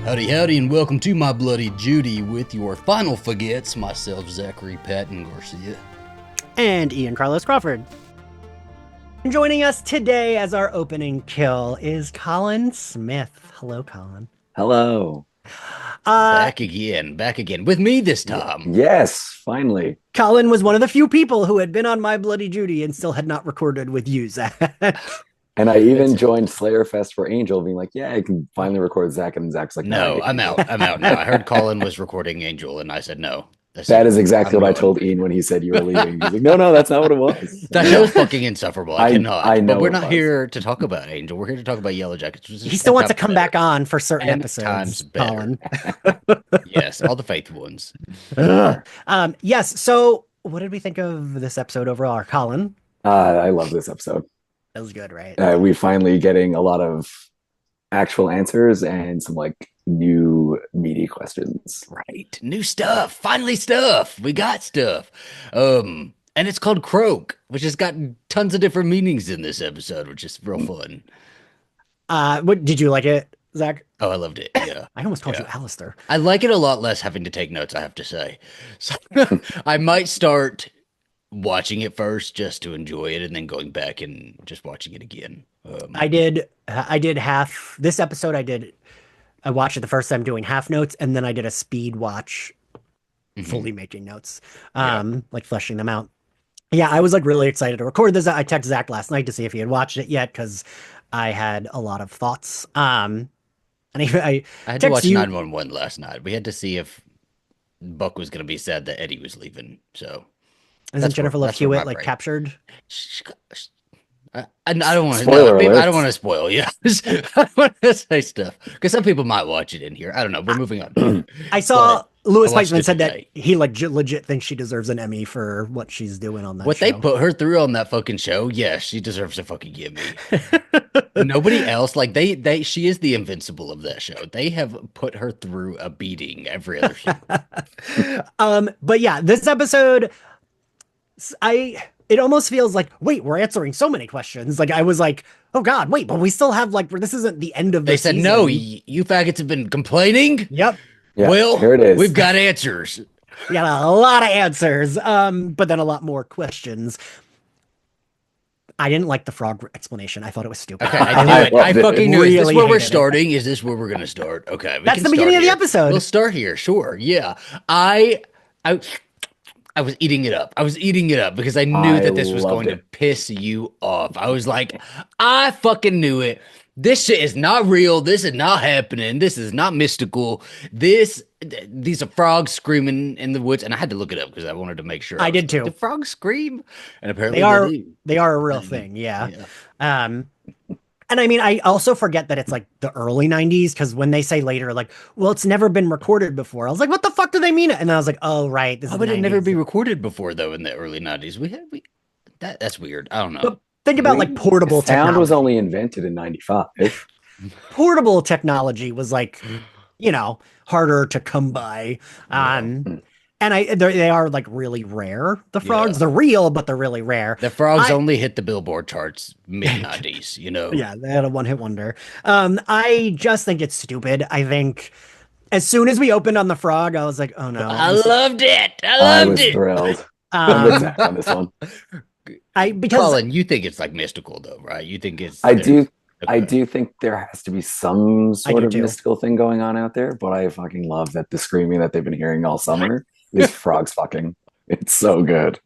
Howdy, howdy, and welcome to My Bloody Judy with your final forgets, myself, Zachary Patton Garcia. And Ian Carlos Crawford. Joining us today as our opening kill is Colin Smith. Hello, Colin. Hello. Back again, with me this time. Yes, finally. Colin was one of the few people who had been on My Bloody Judy and still had not recorded with you, Zach. And I even joined Slayer Fest for Angel, being like, yeah, I can finally record Zach. And Zach's like, no, I'm out now. I heard Colin was recording Angel, and I said no. That is exactly what I told Ian when he said you were leaving. He's like, no, that's not what it was. That show was fucking insufferable. I cannot. I know, but we're not here to talk about Angel. We're here to talk about Yellowjackets. He still wants to come back on for certain episodes. Times better. Yes, all the faithful ones. Yes. So, what did we think of this episode overall, Colin? I love this episode. That was good, right? We finally getting a lot of actual answers and some like new meaty questions. Right. New stuff. Finally stuff. We got stuff. And it's called Croak, which has got tons of different meanings in this episode, which is real fun. What did you like it, Zach? Oh, I loved it. Yeah. I almost called you Alistair. I like it a lot less having to take notes, I have to say. So I might start watching it first just to enjoy it and then going back and just watching it again. I did half this episode. I watched it the first time doing half notes, and then I did a speed watch fully making notes, like fleshing them out. Yeah, I was like really excited to record this. I texted Zach last night to see if he had watched it yet, because I had a lot of thoughts. And I had to watch 911 last night. We had to see if Buck was going to be sad that Eddie was leaving. So isn't Jennifer Love Hewitt like captured? I don't want to. I don't want to spoil. Yeah, I don't want to say stuff because some people might watch it in here. I don't know. We're moving on. I saw Louis Weissman said that he legit thinks she deserves an Emmy for what she's doing on that show. What they put her through on that fucking show, yes, she deserves a fucking Emmy. Nobody else, like she is the Invincible of that show. They have put her through a beating every other show. But yeah, this episode, it almost feels like, wait, we're answering so many questions. Like I was like, oh God, wait, but we still have like, this isn't the end of the season. They said, no, you faggots have been complaining. Yep. Yeah, well, here it is. We've got answers. We got a lot of answers, but then a lot more questions. I didn't like the frog explanation. I thought it was stupid. Okay, I knew it. I fucking knew it. Is this where we're starting? Is this where we're going to start? Okay. That's the beginning of the episode. We'll start here. Sure. Yeah. I was eating it up. I was eating it up because I knew that this was going to piss you off. I was like, I fucking knew it. This shit is not real. This is not happening. This is not mystical. These are frogs screaming in the woods, and I had to look it up because I wanted to make sure. I did too. Did frogs scream? And apparently they are a real thing. Yeah. And I mean, I also forget that it's like the early 90s, because when they say later, like, well, it's never been recorded before. I was like, what the fuck do they mean? And I was like, oh, right. How would it never be recorded before, though, in the early 90s? That's weird. I don't know. But think about like portable technology. Sound was only invented in 95. Portable technology was like, harder to come by. And they are like really rare. The frogs, they're real, but they're really rare. The frogs only hit the Billboard charts mid-90s, Yeah, they had a one-hit wonder. I just think it's stupid. I think as soon as we opened on the frog, I was like, oh no. I loved it. I was thrilled. On this one. Because Colin, you think it's like mystical though, right? You think it's I do think there has to be some sort of mystical thing going on out there, but I fucking love that the screaming that they've been hearing all summer is frogs fucking. It's so good.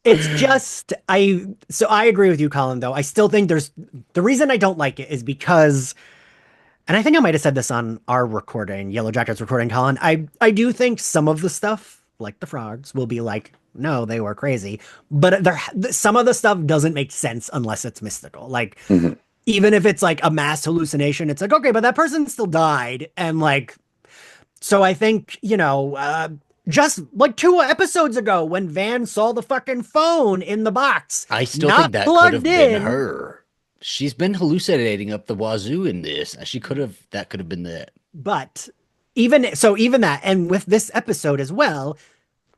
It's just I agree with you, Colin, though. I still think the reason I don't like it is because, and I think I might have said this on our recording, Yellowjackets recording, Colin, I do think some of the stuff, like the frogs, will be like, no, they were crazy. But some of the stuff doesn't make sense unless it's mystical. Like, even if it's like a mass hallucination, it's like, okay, but that person still died. And like, so I think, just like 2 episodes ago when Van saw the fucking phone in the box. I still think that could have been her. She's been hallucinating up the wazoo in this. That could have been that. But even that, and with this episode as well,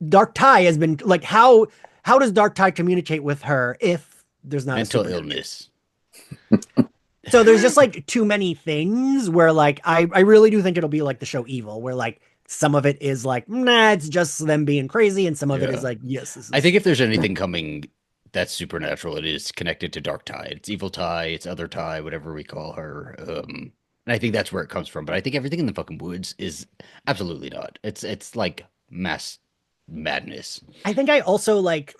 Dark Ty has been like, how does Dark Ty communicate with her if there's not mental illness? So there's just like too many things where like I really do think it'll be like the show Evil, where like some of it is like, nah, it's just them being crazy, and some of it is like, yes, this is. I think if there's anything coming that's supernatural, it is connected to Dark Tide. It's Evil Tide, it's Other Tide, whatever we call her. And I think that's where it comes from. But I think everything in the fucking woods is absolutely not. It's like mass madness. I think I also like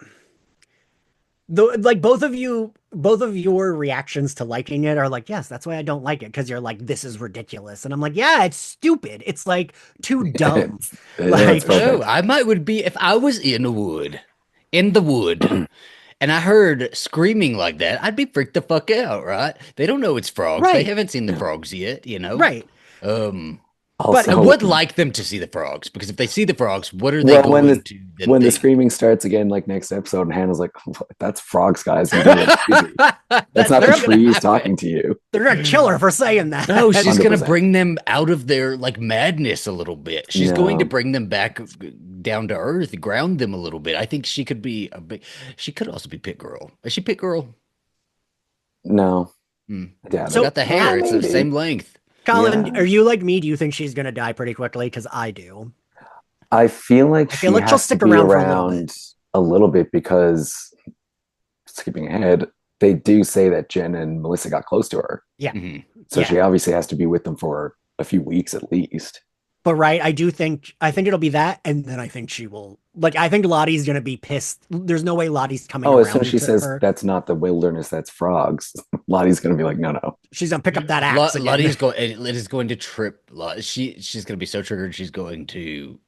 like both of your reactions to liking it are like, yes, that's why I don't like it, because you're like, this is ridiculous, and I'm like, yeah, it's stupid, it's like too dumb. Like, no, I might would be if I was in the wood, and I heard screaming like that, I'd be freaked the fuck out, right? They don't know it's frogs. Right. They haven't seen the frogs yet, you know? Right. But I would like them to see the frogs, because if they see the frogs, what are they going to then when the think? screaming starts again, like next episode, and Hannah's like, "That's frogs, guys. That's not the trees talking to you." They're gonna kill her for saying that. No, she's 100%. gonna bring them out of their like madness a little bit. She's going to bring them back down to earth, ground them a little bit. I think she could be she could also be Pit Girl. Is she Pit Girl? No. Yeah, so, they got the hair. It's the same length. Colin, are you like me? Do you think she's gonna die pretty quickly? Because I do. I feel like she'll stick around a little bit, because, skipping ahead, they do say that Jen and Melissa got close to her. Yeah. So she obviously has to be with them for a few weeks at least. But right, I think it'll be that, and then I think she will. Like, I think Lottie's gonna be pissed. There's no way Lottie's coming. Oh, as soon as she says that's not the wilderness, that's frogs, Lottie's gonna be like, no. She's gonna pick up that axe. Lottie's going. It is going to trip. She's gonna be so triggered. She's going to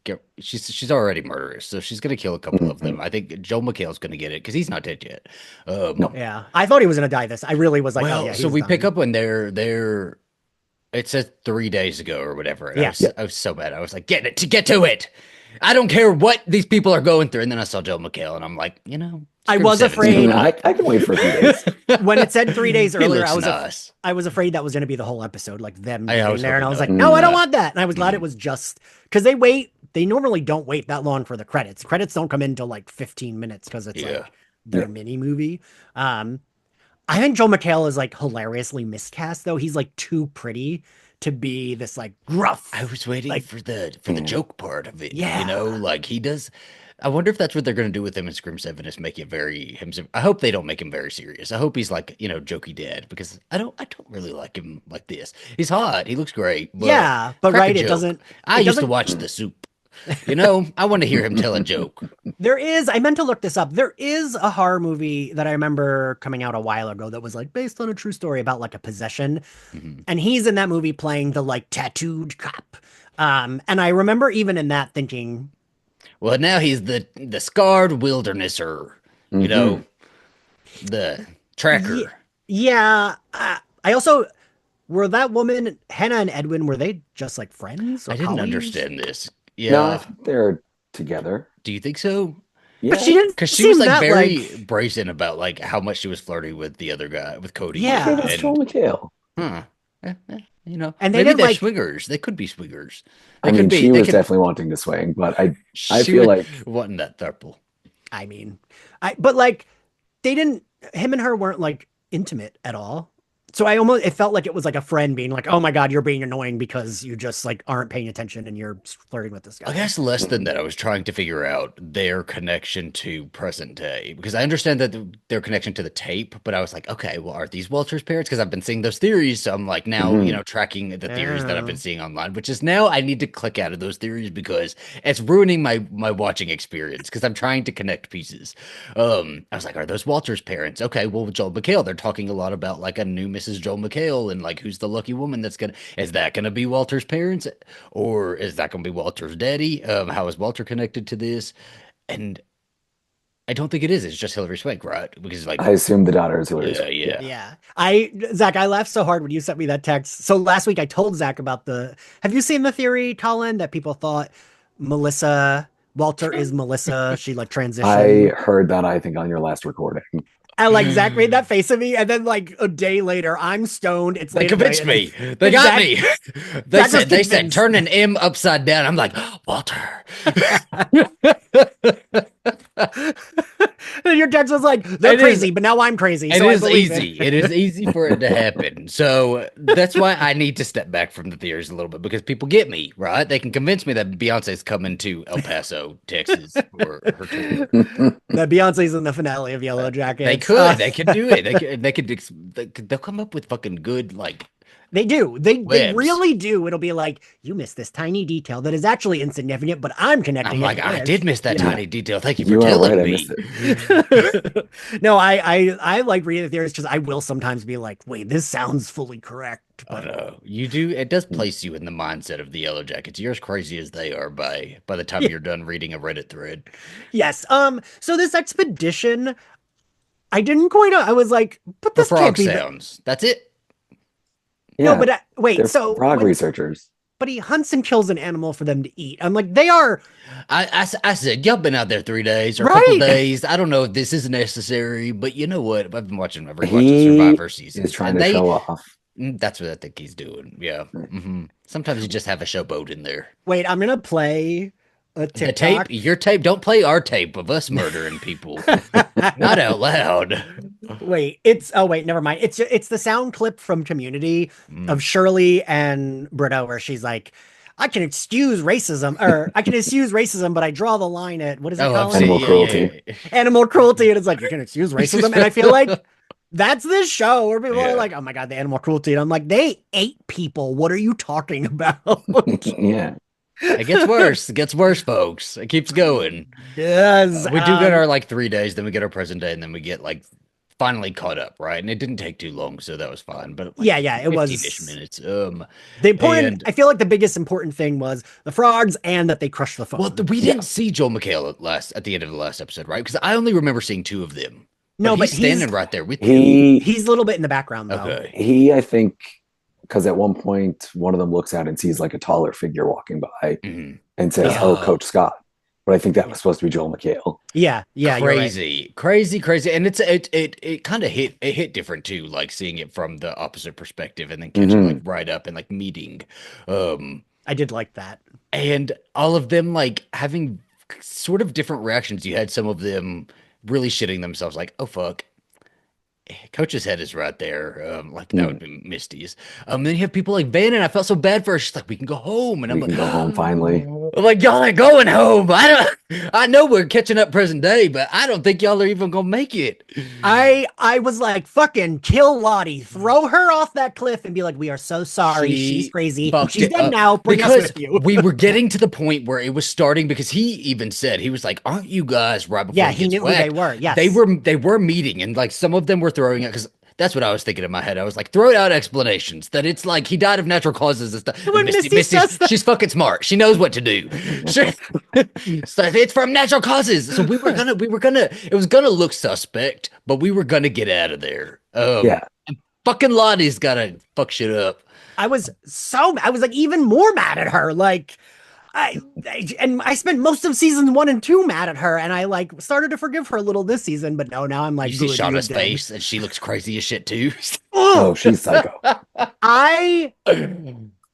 get. She's already murderous, so she's gonna kill a couple of them. I think Joel McHale's gonna get it because he's not dead yet. No. Yeah, I thought he was gonna die. I really was like, well, oh yeah. So we pick up when they're. It said 3 days ago or whatever. And I was so bad. I was like, get to it. I don't care what these people are going through. And then I saw Joel McHale, and I'm like, I was afraid. I can wait for a few days. When it said 3 days earlier, I was afraid that was going to be the whole episode, like them being there. And I was like, no, I don't want that. And I was glad it was just because they normally don't wait that long for the credits. Credits don't come in until like 15 minutes because it's like their mini movie. I think Joel McHale is like hilariously miscast, though. He's like too pretty to be this like gruff. I was waiting for the joke part of it. Yeah. Like he does. I wonder if that's what they're going to do with him in Scream 7, is make it I hope they don't make him very serious. I hope he's like, jokey dad, because I don't really like him like this. He's hot. He looks great. But but right. It doesn't. I used to watch The Soup. I want to hear him tell a joke. I meant to look this up. There is a horror movie that I remember coming out a while ago that was like based on a true story about like a possession. And he's in that movie playing the like tattooed cop. And I remember even in that thinking, well, now he's the scarred wildernessor, the tracker. Yeah. I also, were that woman, Hannah and Edwin, were they just like friends? I didn't understand this. Yeah, no, they're together. Do you think so? Yeah, but she didn't, because she was like very brazen about like how much she was flirting with the other guy, with Cody. Yeah, that's Joel McHale. And maybe they're swingers. They could be swingers. She was definitely wanting to swing, but I feel like wanting that throuple. But like him and her weren't like intimate at all. So it felt like it was like a friend being like, oh my God, you're being annoying because you just like aren't paying attention and you're flirting with this guy. I guess less than that. I was trying to figure out their connection to present day, because I understand that their connection to the tape, but I was like, okay, well, are these Walter's parents? Because I've been seeing those theories. So I'm like now, tracking the theories that I've been seeing online, which is now I need to click out of those theories because it's ruining my watching experience, because I'm trying to connect pieces. I was like, are those Walter's parents? Okay, well, Joel McHale, they're talking a lot about like a new Mrs. Joel McHale and like who's the lucky woman is that gonna be Walter's parents, or is that gonna be Walter's daddy? How is Walter connected to this? And I don't think it is. It's just Hilary Swank, right? Because like I assume the daughter is Hilary Swank. Yeah. Zach, I laughed so hard when you sent me that text. So last week I told Zach about have you seen the theory, Colin, that people thought Walter is Melissa? She like transitioned. I heard that, I think, on your last recording. And like Zach made that face at me, and then like a day later, I'm stoned. They convinced me. They got me. They said turn an M upside down. I'm like, Walter. And your text was like, they're crazy, but now I'm crazy. It so is I believe easy. it. It is easy for it to happen. So that's why I need to step back from the theories a little bit because people get me, right? They can convince me that Beyonce's coming to El Paso, Texas for her tour. That Beyonce's in the finale of They Yellowjackets. could. They could do it. They'll come up with fucking good, like, They do. They webs. really do. It'll be like, you missed this tiny detail that is actually insignificant, but I'm I'm connecting it like, to I this. did miss that Yeah. tiny detail. Thank you for You are telling right. I me. missed it. No, I like reading the theories because I will sometimes be like, wait, this sounds fully correct. I But know. You do. It does place you in the mindset of the Yellow Jackets. You're as crazy as they are by the time you're done reading a Reddit thread. yes. So this expedition, I didn't quite I was like, but For this can't frog be sounds. That's it. No, Yeah, but wait, they're so frog researchers. but he hunts and kills an animal for them to eat. I'm like, they are I said, y'all been out there 3 days or a couple right. days. I don't know if this is necessary, but you know what? I've been watching every bunch of He Survivor is seasons, trying and to show off. that's what I think he's doing. Yeah. Sometimes you just have a showboat in there. Wait, I'm gonna play a The tape, TikTok. your tape, don't play our tape of us murdering people. Not out loud. Wait, never mind. It's the sound clip from Community Mm. of Shirley and Britta where she's like, I can excuse racism, or I can excuse racism, but I draw the line at what is it Oh, I've called? seen, Animal cruelty. Animal cruelty. And it's like, you can excuse racism. And I feel like that's this show where people are like, oh my God, the animal cruelty. And I'm like, they ate people. What are you talking about? Yeah. It gets worse. It gets worse, folks. It keeps going. Yes. We do get our like 3 days, then we get our present day, and then we get like finally caught up, right? And it didn't take too long, so that was fine. But like, yeah, it 15-ish was minutes. the important. And I feel like the biggest important thing was the frogs and that they crushed the phone. well, we didn't see Joel McHale at the end of the last episode, right? Because I only remember seeing two of them. No, but he's standing right there with them. He's a little bit in the background though. Okay. I think, because at one point one of them looks out and sees like a taller figure walking by and says, "Oh, Coach Scott." But I think that was supposed to be Joel McHale. Yeah, crazy, crazy, and it kind of hit different too, like seeing it from the opposite perspective and then catching like right up and like meeting. I did like that, and all of them like having sort of different reactions. You had some of them really shitting themselves, like, "Oh fuck." Coach's head is right there. Like that would be Misty's. Then you have people like Van, and I felt so bad for her. She's like, "We can go home," and I'm like, "Go home finally." I'm like, "Y'all ain't going home." I know we're catching up present day, but I don't think y'all are even gonna make it. I was like, "Fucking kill Lottie, throw her off that cliff, and be like, we are so sorry. She's crazy. She's dead now. Bring us with you." We were getting to the point where it was starting because he even said he was like, "Aren't you guys right before?" Yeah, he knew who they were. Yes, they were meeting, and like some of them were throwing out because that's what I was thinking in my head. I was like, throw out explanations that it's like he died of natural causes and stuff. And Misty, she's fucking smart. She knows what to do. So it's from natural causes. So we were gonna. It was gonna look suspect, but we were gonna get out of there. Yeah. And fucking Lottie's gotta fuck shit up. I was like even more mad at her. Like, I spent most of season 1 and 2 mad at her, and I like started to forgive her a little this season, but no, now I'm like, you see Shauna's face, and she looks crazy as shit too. Oh, she's psycho. I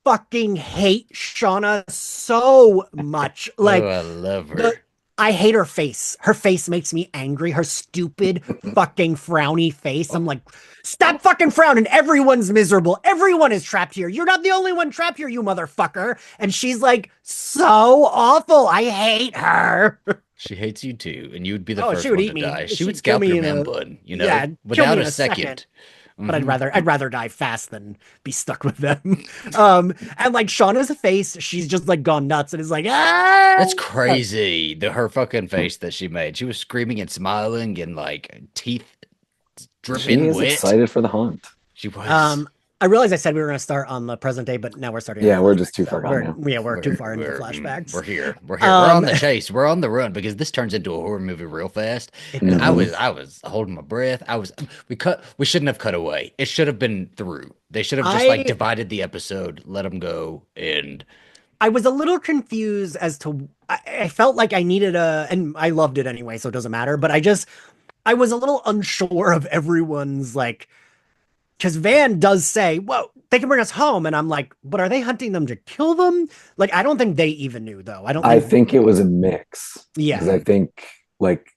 fucking hate Shauna so much. Like, I love her. I hate her face. Her face makes me angry. Her stupid fucking frowny face. I'm like, stop fucking frowning. Everyone's miserable. Everyone is trapped here. You're not the only one trapped here, you motherfucker. And she's like, so awful. I hate her. She hates you too, and you would be the first she would one eat to me. die. She She'd would scalp kill me your in man a- bun, you know, Yeah, kill without me in a a second. But I'd rather die fast than be stuck with them. And like Shauna's face, she's just like gone nuts and is like, ah! That's crazy. Her fucking face that she made. She was screaming and smiling and like teeth dripping She is wet. excited for the hunt. She was. I realized I said we were going to start on the present day, but now we're starting. Yeah, we're just too far gone now. We're too far into the flashbacks. We're here. We're on the chase. We're on the run because this turns into a horror movie real fast. And I was holding my breath. We shouldn't have cut away. It should have been through. They should have just like divided the episode, let them go, and I was a little confused as to. I felt like I needed and I loved it anyway, so it doesn't matter. But I was a little unsure of everyone's like. Because Van does say, well, they can bring us home. And I'm like, but are they hunting them to kill them? Like, I don't think they even knew, though. I think it was a mix. Yeah. Because I think, like,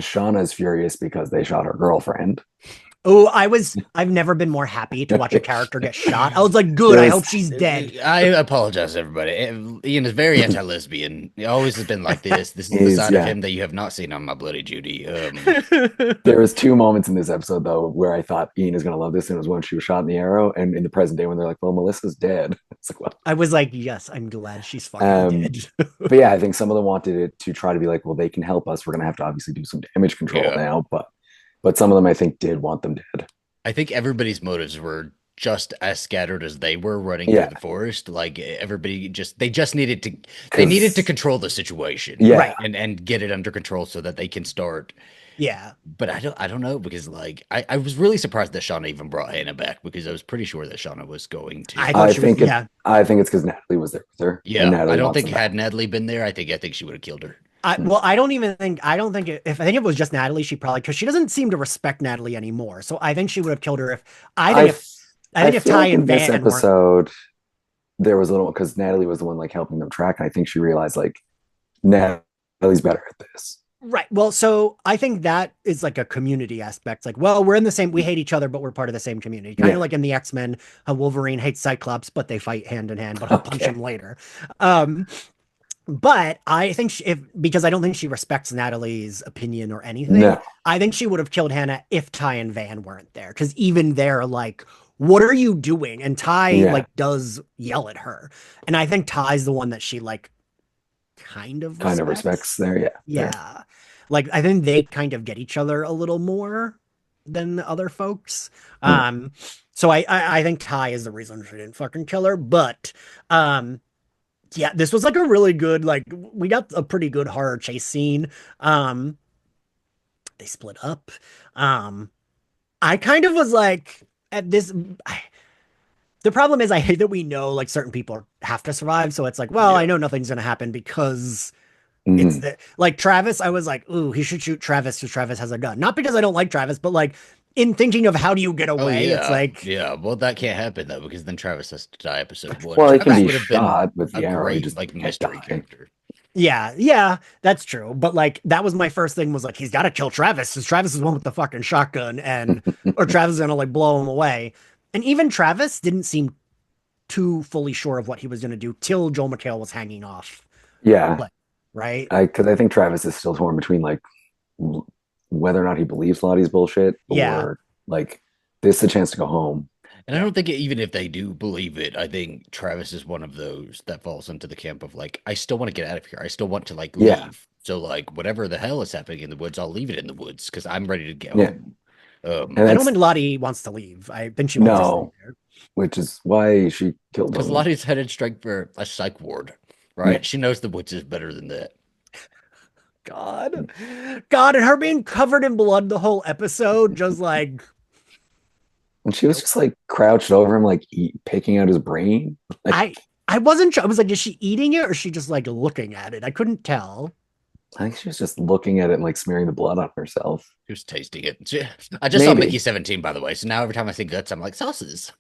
Shauna's furious because they shot her girlfriend. Oh, I've never been more happy to watch a character get shot. I was like, good, I There's hope she's dead. I apologize, everybody. Ian is very anti-lesbian. He always has been like this. This is the he's side of yeah. him that you have not seen on My Bloody Judy. There was two moments in this episode though where I thought Ian is gonna love this, and it was when she was shot in the arrow, and in the present day when they're like, "Well, Melissa's dead." It's like, well, I was like, yes, I'm glad she's fucking dead. but yeah, I think some of them wanted it to try to be like, well, they can help us. We're gonna have to obviously do some damage control now, but some of them I think did want them dead. I think everybody's motives were just as scattered as they were running through the forest. Like everybody they needed to control the situation, right, and get it under control so that they can start. Yeah, but I don't know, because like I was really surprised that Shauna even brought Hannah back, because I was pretty sure that Shauna was going to. I think it's because Natalie was there with her. Yeah, I don't think had Natalie been there, I think she would have killed her. I don't think if it was just Natalie, she probably, because she doesn't seem to respect Natalie anymore. So I think she would have killed her I think if Ty and Van this episode there was a little, because Natalie was the one like helping them track, and I think she realized like Natalie's better at this. Right. Well, so I think that is like a community aspect. Like, well, we're in the same, we hate each other, but we're part of the same community. Kind of like in the X-Men, how Wolverine hates Cyclops, but they fight hand in hand, but he'll punch him later. But I think because I don't think she respects Natalie's opinion or anything. No. I think she would have killed Hannah if Ty and Van weren't there. Because even they're like, what are you doing? And Ty like does yell at her. And I think Ty's the one that she like kind of respects there. Yeah. Like I think they kind of get each other a little more than the other folks. So I think Ty is the reason she didn't fucking kill her. But yeah, this was like a really good, like we got a pretty good horror chase scene. They split up. I kind of was like at this. The problem is I hate that we know like certain people have to survive. So it's like, well, I know nothing's going to happen because it's like Travis. I was like, ooh, he should shoot Travis because Travis has a gun. Not because I don't like Travis, but like in thinking of how do you get away, it's like, well, that can't happen though, because then Travis has to die episode 1. Well, he Travis can be shot with the arrow, great, like mystery character. Yeah, that's true. But like that was my first thing, was like he's got to kill Travis because Travis is the one with the fucking shotgun, and or Travis is gonna like blow him away. And even Travis didn't seem too fully sure of what he was gonna do till Joel McHale was hanging off. Yeah, right. Because I think Travis is still torn between like whether or not he believes Lottie's bullshit, or like this is a chance to go home. And I don't think even if they do believe it, I think Travis is one of those that falls into the camp of like, I still want to get out of here. I still want to like leave. So like whatever the hell is happening in the woods, I'll leave it in the woods because I'm ready to get home. I don't think Lottie wants to leave. I think she wants to stay there. Which is why she killed him. Because Lottie's headed straight for a psych ward, right? Yeah. She knows the woods is better than that. God, and her being covered in blood the whole episode, just like. And she was just like crouched over him, like picking out his brain. Like, I wasn't sure. I was like, is she eating it or is she just like looking at it? I couldn't tell. I think she was just looking at it and like smearing the blood on herself. She was tasting it. I just saw Mickey 17, by the way. So now every time I see guts, I'm like, sauces.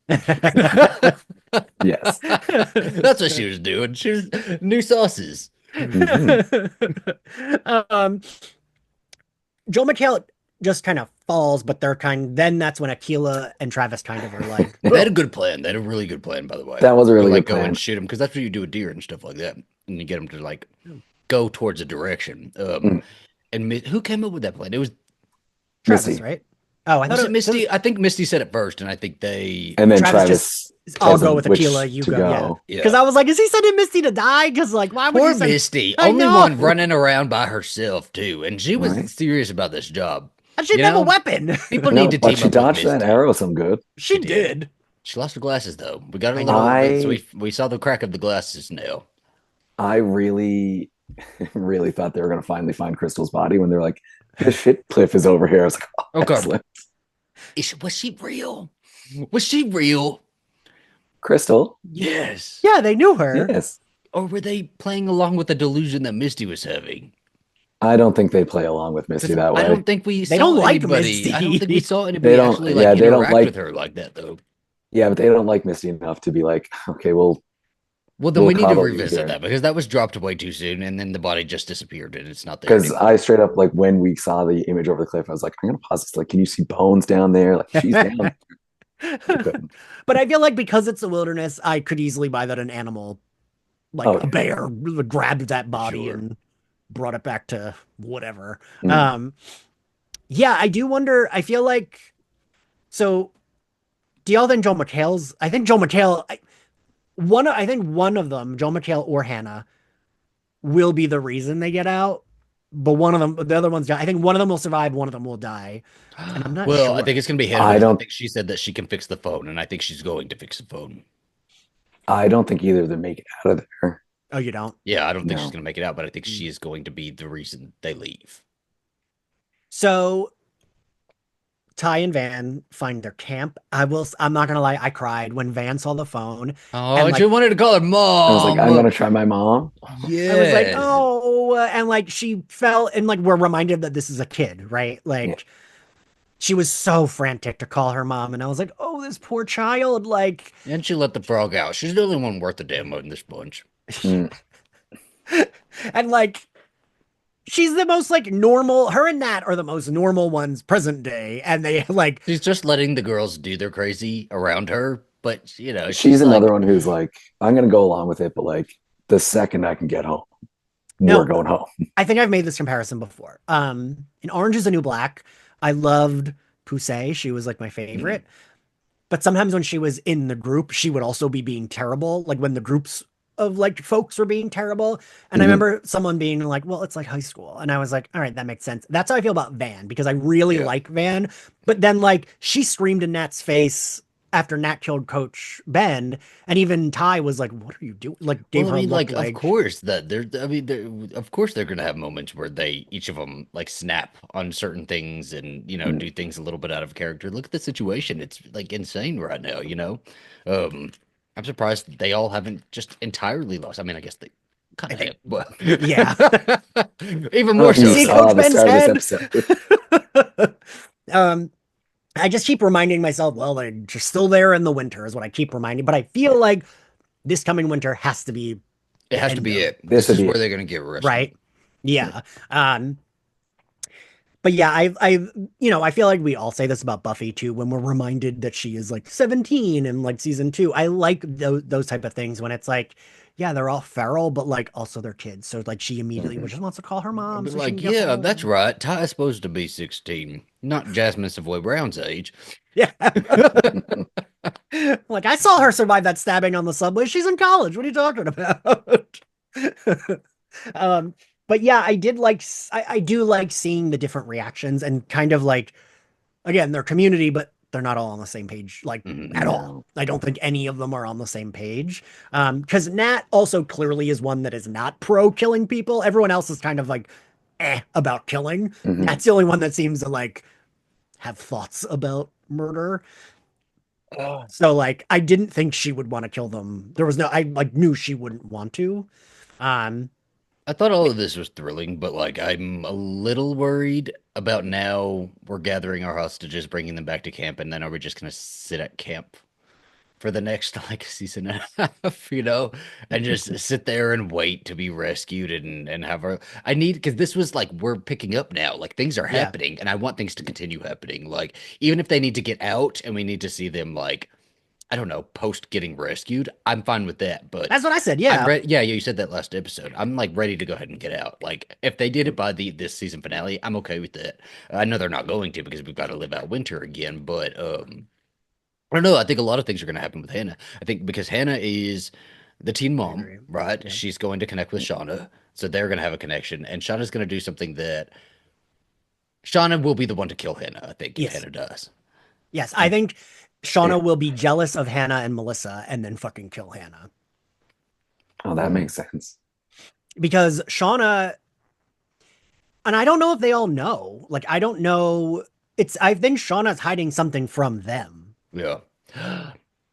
Yes. That's what she was doing. She was new sauces. Mm-hmm. Joel McHale just kind of falls, but then that's when Akilah and Travis kind of are like, they had a good plan. They had a really good plan, by the way. That was a really good plan. Go and shoot him, because that's what you do with deer and stuff like that, and you get them to like go towards a direction. And who came up with that plan? It was Travis, Misty. Right? Oh, I thought it was Misty. I think Misty said it first, and I think they and then Travis I'll go with Akilah. You go. Yeah. Because I was like, is he sending Misty to die? Because like, why would poor Misty? Only one running around by herself too, and she was serious about this job. And she didn't have a weapon. People need to team up. She dodged that arrow some good. She did. She lost her glasses though. We got a little bit, so we saw the crack of the glasses now. I really thought they were going to finally find Crystal's body when they're like, the shit cliff is over here. I was like, oh, excellent. Was she real? Was she real? Crystal? Yes. Yeah, they knew her. Yes. Or were they playing along with the delusion that Misty was having? I don't think they play along with Misty that way. I don't think we saw don't like Misty. I don't think we saw anybody actually like interact with her like that though. Yeah, but they don't like Misty enough to be like, okay, well, Well, then We'll we need to coddle you revisit here. that because that was dropped way too soon, and then the body just disappeared and it's not there Because anymore. I straight up like when we saw the image over the cliff, I was like, I'm gonna pause this. Like, can you see bones down there? Like she's down. I couldn't. But I feel like because it's the wilderness, I could easily buy that an animal, like Oh a yeah. bear, grabbed that body Sure. and brought it back to whatever. Mm. Um, yeah, I do wonder. I feel like so. Do y'all think Joel McHale's? I think Joel McHale. I think one of them, Joel McHale or Hannah, will be the reason they get out. But one of them, the other one's die. I think one of them will survive. One of them will die, and I'm not Well, I think sure. it's gonna be Hannah I because I don't. think she said that she can fix the phone, and I think she's going to fix the phone. I don't think either of them make it out of there. Oh, you don't? Yeah, I don't think she's No. gonna make it out, but I think Mm. she is going to be the reason they leave. So Ty and Van find their camp. I'm not gonna lie. I cried when Van saw the phone, Oh, and and she like wanted to call her I was like, I'm mom. gonna try my mom. I was like, Yes. oh, and like she fell, and like we're reminded that this is a kid, right? Yeah. Like she was so frantic to call her mom, and I was like, oh, this poor child, like, And she let the frog out. She's the only one worth the damn in this bunch. Mm. and like she's the most like normal. Her and Nat are the most normal ones present day, and they like, She's just letting the girls do their crazy around her, but She's she's another like, one who's like, I'm gonna go along with it, but like the second I can get home, we're no, going home. I think I've made this comparison before. In Orange is the New Black, I loved Poussey. She was like my Mm. favorite. But sometimes when she was in the group, she would also be being terrible. Like when the groups of like folks were being terrible. And I Mhm. remember someone being like, well, it's like high school. And I was like, all right, that makes sense. That's how I feel about Van because I really yeah. like Van. But then like she screamed in Nat's face after Nat killed Coach Ben. And even Ty was like, what are you doing? Like gave Well, I her a mean, look like, of like, course that of course they're gonna have moments where they each of them like snap on certain things and Mm. do things a little bit out of character. Look at the situation; it's like insane right now. Um, I'm surprised they all haven't just entirely lost. I mean, I guess they kind I of think, have, but yeah. even I don't know more if You you so see though. saw Coach the Ben's start of this head? episode. um, I just keep reminding myself, well, they're just still there in the winter, is what I keep reminding. But I feel Yeah. like this coming winter has to be It the has to end be of, it. This This would is be where it. they're gonna get rescued. right? Yeah. Yeah. But yeah, I feel like we all say this about Buffy too when we're reminded that she is like 17 in like season 2. I like those type of things when it's like, yeah, they're all feral, but like also they're kids. So like she immediately Mhm. just wants to call her I'd mom be so she can like, get yeah, that's home. right. Ty's supposed to be 16, not Jasmine Savoy Brown's age. Yeah. Like I saw her survive that stabbing on the subway. She's in college. What are you talking about? um, but yeah, I do like seeing the different reactions and kind of like again, they're community, but they're not all on the same page, like Mhm. at all. No. I don't think any of them are on the same page. Because Nat also clearly is one that is not pro killing people. Everyone else is kind of like about killing. Mhm. Nat's the only one that seems to like have thoughts about murder. So like I didn't think she would want to kill them. There was no I like knew she wouldn't want to. Um I thought all of this was thrilling, but like I'm a little worried about now we're gathering our hostages, bringing them back to camp, and then are we just gonna sit at camp for the next like season and a half, and just sit there and wait to be rescued and have our I need because this was like we're picking up now, like things are yeah. happening, and I want things to continue happening. Like even if they need to get out and we need to see them like I don't know, post getting rescued, I'm fine with that, but That's what I said. I'm Yeah. ready. Yeah, you said that last episode. I'm like ready to go ahead and get out. Like if they did it by the this season finale, I'm okay with that. I know they're not going to because we've got to live out winter again, but I don't know. I think a lot of things are going to happen with Hannah. I think because Hannah is the teen I mom, agree. right? Yeah. She's going to connect with Shauna, so they're going to have a connection, and Shauna's going to do something that Shauna will be the one to kill Hannah. I think if Yes. Hannah does. Yes. I think Yeah. Shauna will be jealous of Hannah and Melissa and then fucking kill Hannah. Oh, that Mm. makes sense. Because Shauna, and I don't know if they all know. Like, I don't know. I think Shauna's hiding something from them. Yeah.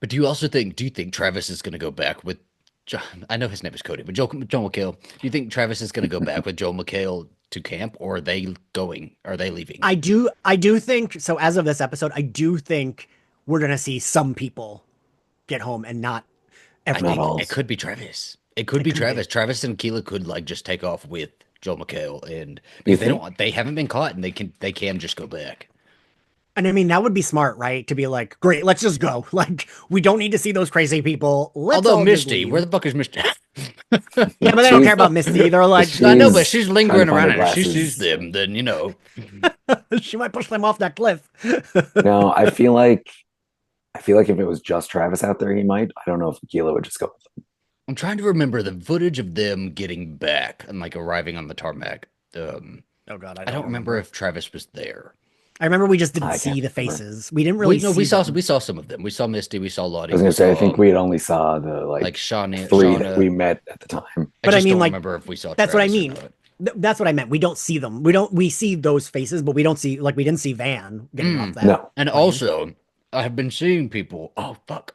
But do you think Travis is going to go back with John? I know his name is Cody, but Joel McHale. Do you think Travis is going to go back with Joel McHale to camp, or are they going? Are they leaving? I do think so. As of this episode, I do think we're gonna see some people get home everything. It could be Travis. It could be Travis. Travis and Keela could like just take off with Joel McHale, and because they haven't been caught, and they can just go back. And I mean, that would be smart, right? To be like, great, let's just go. Like, we don't need to see those crazy people. Let's Although all Misty, where the fuck is Misty? Yeah, but they don't care about Misty. They're like, I know, but she's lingering around, and if she sees them, then she might push them off that cliff. No, I feel like if it was just Travis out there, he might. I don't know if Gila would just go with them. I'm trying to remember the footage of them getting back and like arriving on the tarmac. Oh God, I don't remember if Travis was there. I remember we just didn't see the faces. We didn't really. We saw some of them. We saw Misty. We saw Lottie. I was gonna say I think we had only saw the like Shauna, three that we met at the time. But I mean, don't remember if we saw. That's Travis what I mean. That's what I meant. We don't see them. We see those faces, but we don't see we didn't see Van getting off that. No. And also, I have been seeing people. Oh fuck.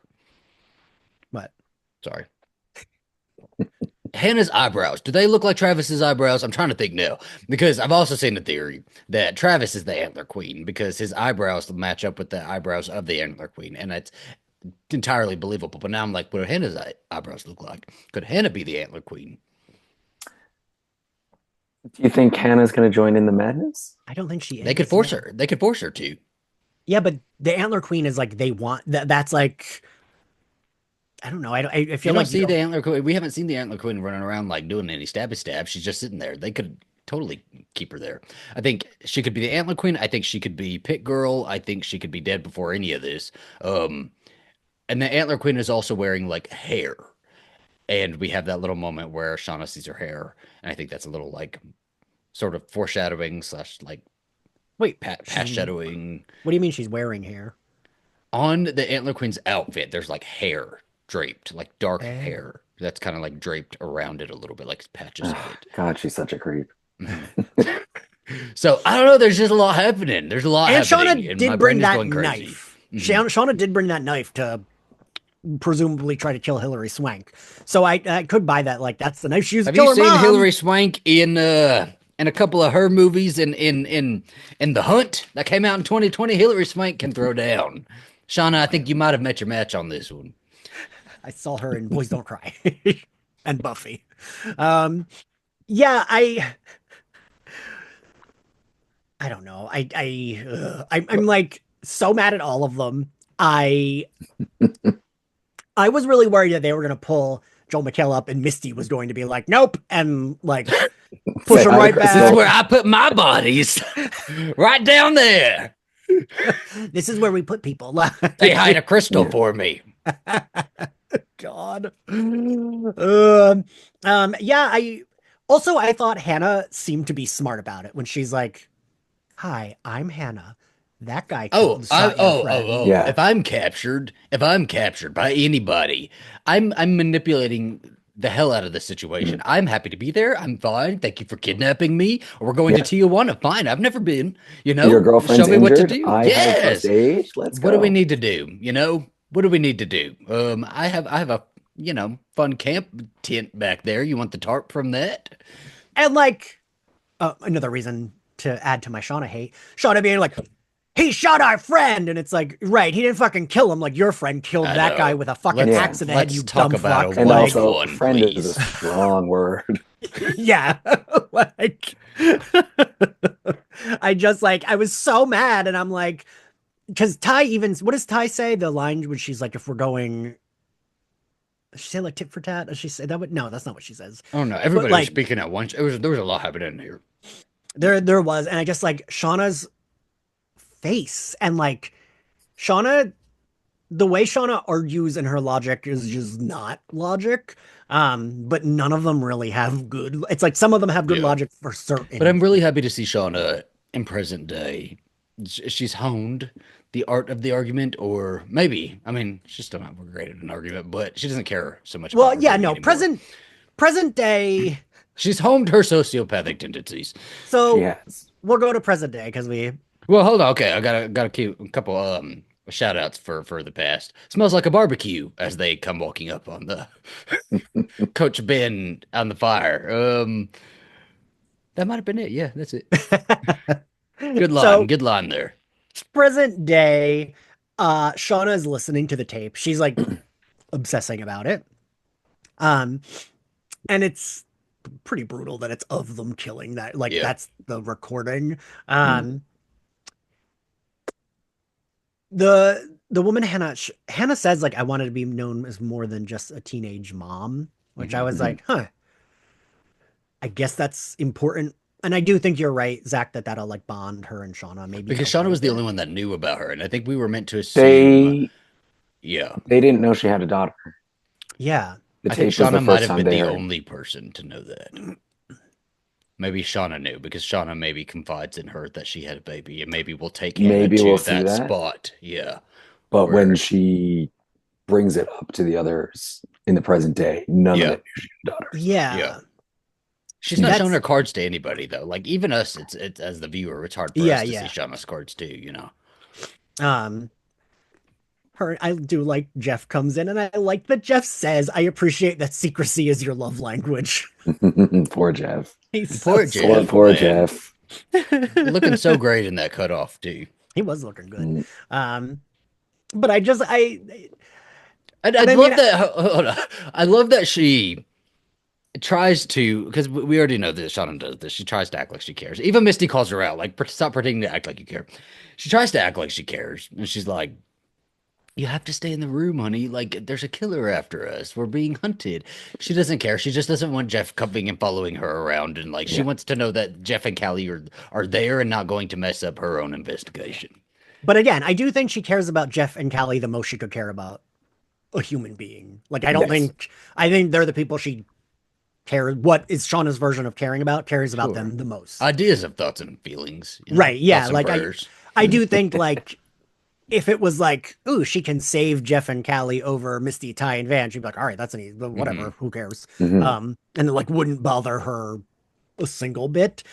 What? Sorry. Hannah's eyebrows. Do they look like Travis's eyebrows? I'm trying to think now because I've also seen the theory that Travis is the Antler Queen because his eyebrows match up with the eyebrows of the Antler Queen, and it's entirely believable. But now I'm like, what do Hannah's eyebrows look like? Could Hannah be the Antler Queen? Do you think Hannah's going to join in the madness? I don't think she is. They could force her. They could force her to. Yeah, but the Antler Queen is like they want that. That's like. I don't know. I feel like the Antler Queen. We haven't seen the Antler Queen running around like doing any stabby stab. She's just sitting there. They could totally keep her there. I think she could be the Antler Queen. I think she could be Pit Girl. I think she could be dead before any of this. And the Antler Queen is also wearing like hair, and we have that little moment where Shauna sees her hair, and I think that's a little like sort of foreshadowing / like past shadowing. What do you mean she's wearing hair? On the Antler Queen's outfit, there's like hair draped, like dark hair that's kind of like draped around it a little bit, like patches of it. God, she's such a creep. So I don't know. There's just a lot happening. There's a lot happening. And Shauna did bring that knife. Shauna did bring that knife to presumably try to kill Hilary Swank. So I could buy that. Like that's the knife she used to kill her mom. Have you seen Hilary Swank in a couple of her movies in The Hunt that came out in 2020? Hilary Swank can throw down. Shauna, I think you might have met your match on this one. I saw her in Boys Don't Cry and Buffy. Yeah, I don't know. I'm like so mad at all of them. I was really worried that they were gonna pull Joel McHale up and Misty was going to be like, nope, and like push him right back. This is where I put my bodies. Right down there. This is where we put people. They hide a crystal for me. God. Yeah, I thought Hannah seemed to be smart about it when she's like, hi, I'm Hannah. That guy killed yeah. If I'm captured by anybody, I'm manipulating the hell out of the situation. I'm happy to be there. I'm fine. Thank you for kidnapping me. We're going to Tijuana. Fine. I've never been. Your girlfriend's show me injured. What to do. Yes. Let's go. What do we need to do? What do we need to do? I have a fun camp tent back there. You want the tarp from that? And like another reason to add to my Shauna hate, Shauna being like, he shot our friend, and it's like, right, he didn't fucking kill him. Like your friend killed that guy with a fucking axe in the head. You dumb fuck. And also, friend is a strong word. Yeah, like I was so mad, and I'm like, because Ty what does Ty say? The line when she's like, if we're going. Does she say like tit for tat? Does she say that? No, that's not what she says. Oh no, everybody was speaking at once. There was a lot happening here. There was, and I just like Shauna's face and like Shauna, the way Shauna argues and her logic is just not logic. But none of them really have good. It's like some of them have good logic for certain. But I'm really happy to see Shauna in present day. She's honed the art of the argument, or maybe, I mean, she's still not great at an argument, but she doesn't care so much. Well, yeah, no, anymore. present day. She's honed her sociopathic tendencies. So we'll go to present day because Well, hold on. Okay, I got a couple shout outs for the past. Smells like a barbecue as they come walking up on the Coach Ben on the fire. That might have been it. Yeah, that's it. Good line there. Present day, Shauna is listening to the tape. She's like obsessing about it. Um, and it's pretty brutal that it's of them killing that. Like Yeah. that's the recording. Mm. Um, the woman Hannah says like I wanted to be known as more than just a teenage mom, which I Hmm. was Mhm. like, huh, I guess that's important. And I do think you're right, Zach, that that'll like bond her and Shauna maybe a Because Shauna little was the bit. only one that knew about her, and I think we were meant to assume, They yeah. they didn't know she had a daughter. Yeah. The I think tape was the Shauna might first have time been they the heard. only person to know that. Maybe Shauna knew because Shauna maybe confides in her that she had a baby, and maybe we'll take Hannah Maybe we'll to see that that. spot. Yeah, But when where, she brings it up to the others in the present day, none of yeah, them knew she had daughters. yeah. Yeah. She's not showing That's her cards to anybody though. Like even us, it's as the viewer, it's hard for yeah, us to see yeah. Shauna's cards too. You know. Um her I do like Jeff comes in and I like that Jeff says, I appreciate that secrecy is your love language. Poor Jeff. He's so Poor Poor, Jeff, sweet. poor man, Jeff. looking so great in that cutoff too. He was looking good. Mm. Um but I just I And and I'd I mean love that. Hold on. I love that she tries to, because we already know that Shauna does this. She tries to act like she cares. Even Misty calls her out, like, stop pretending to act like you care. She tries to act like she cares. And she's like, you have to stay in the room, honey. Like, there's a killer after us. We're being hunted. She doesn't care. She just doesn't want Jeff coming and following her around. And, like, she Yeah. wants to know that Jeff and Callie are there and not going to mess up her own investigation. but again, I do think she cares about Jeff and Callie the most she could care about a human being. Like Yes. I think they're the people she cares what is Shauna's version of caring about, cares about Sure. them the most. Ideas of thoughts and feelings, Right. Yeah. thoughts and Like prayers. I do think like if it was like, ooh, she can save Jeff and Callie over Misty, Ty, and Van, she'd be like, all right, that's an easy, Hmm. whatever, who cares? Hmm. And it like wouldn't bother her a single bit.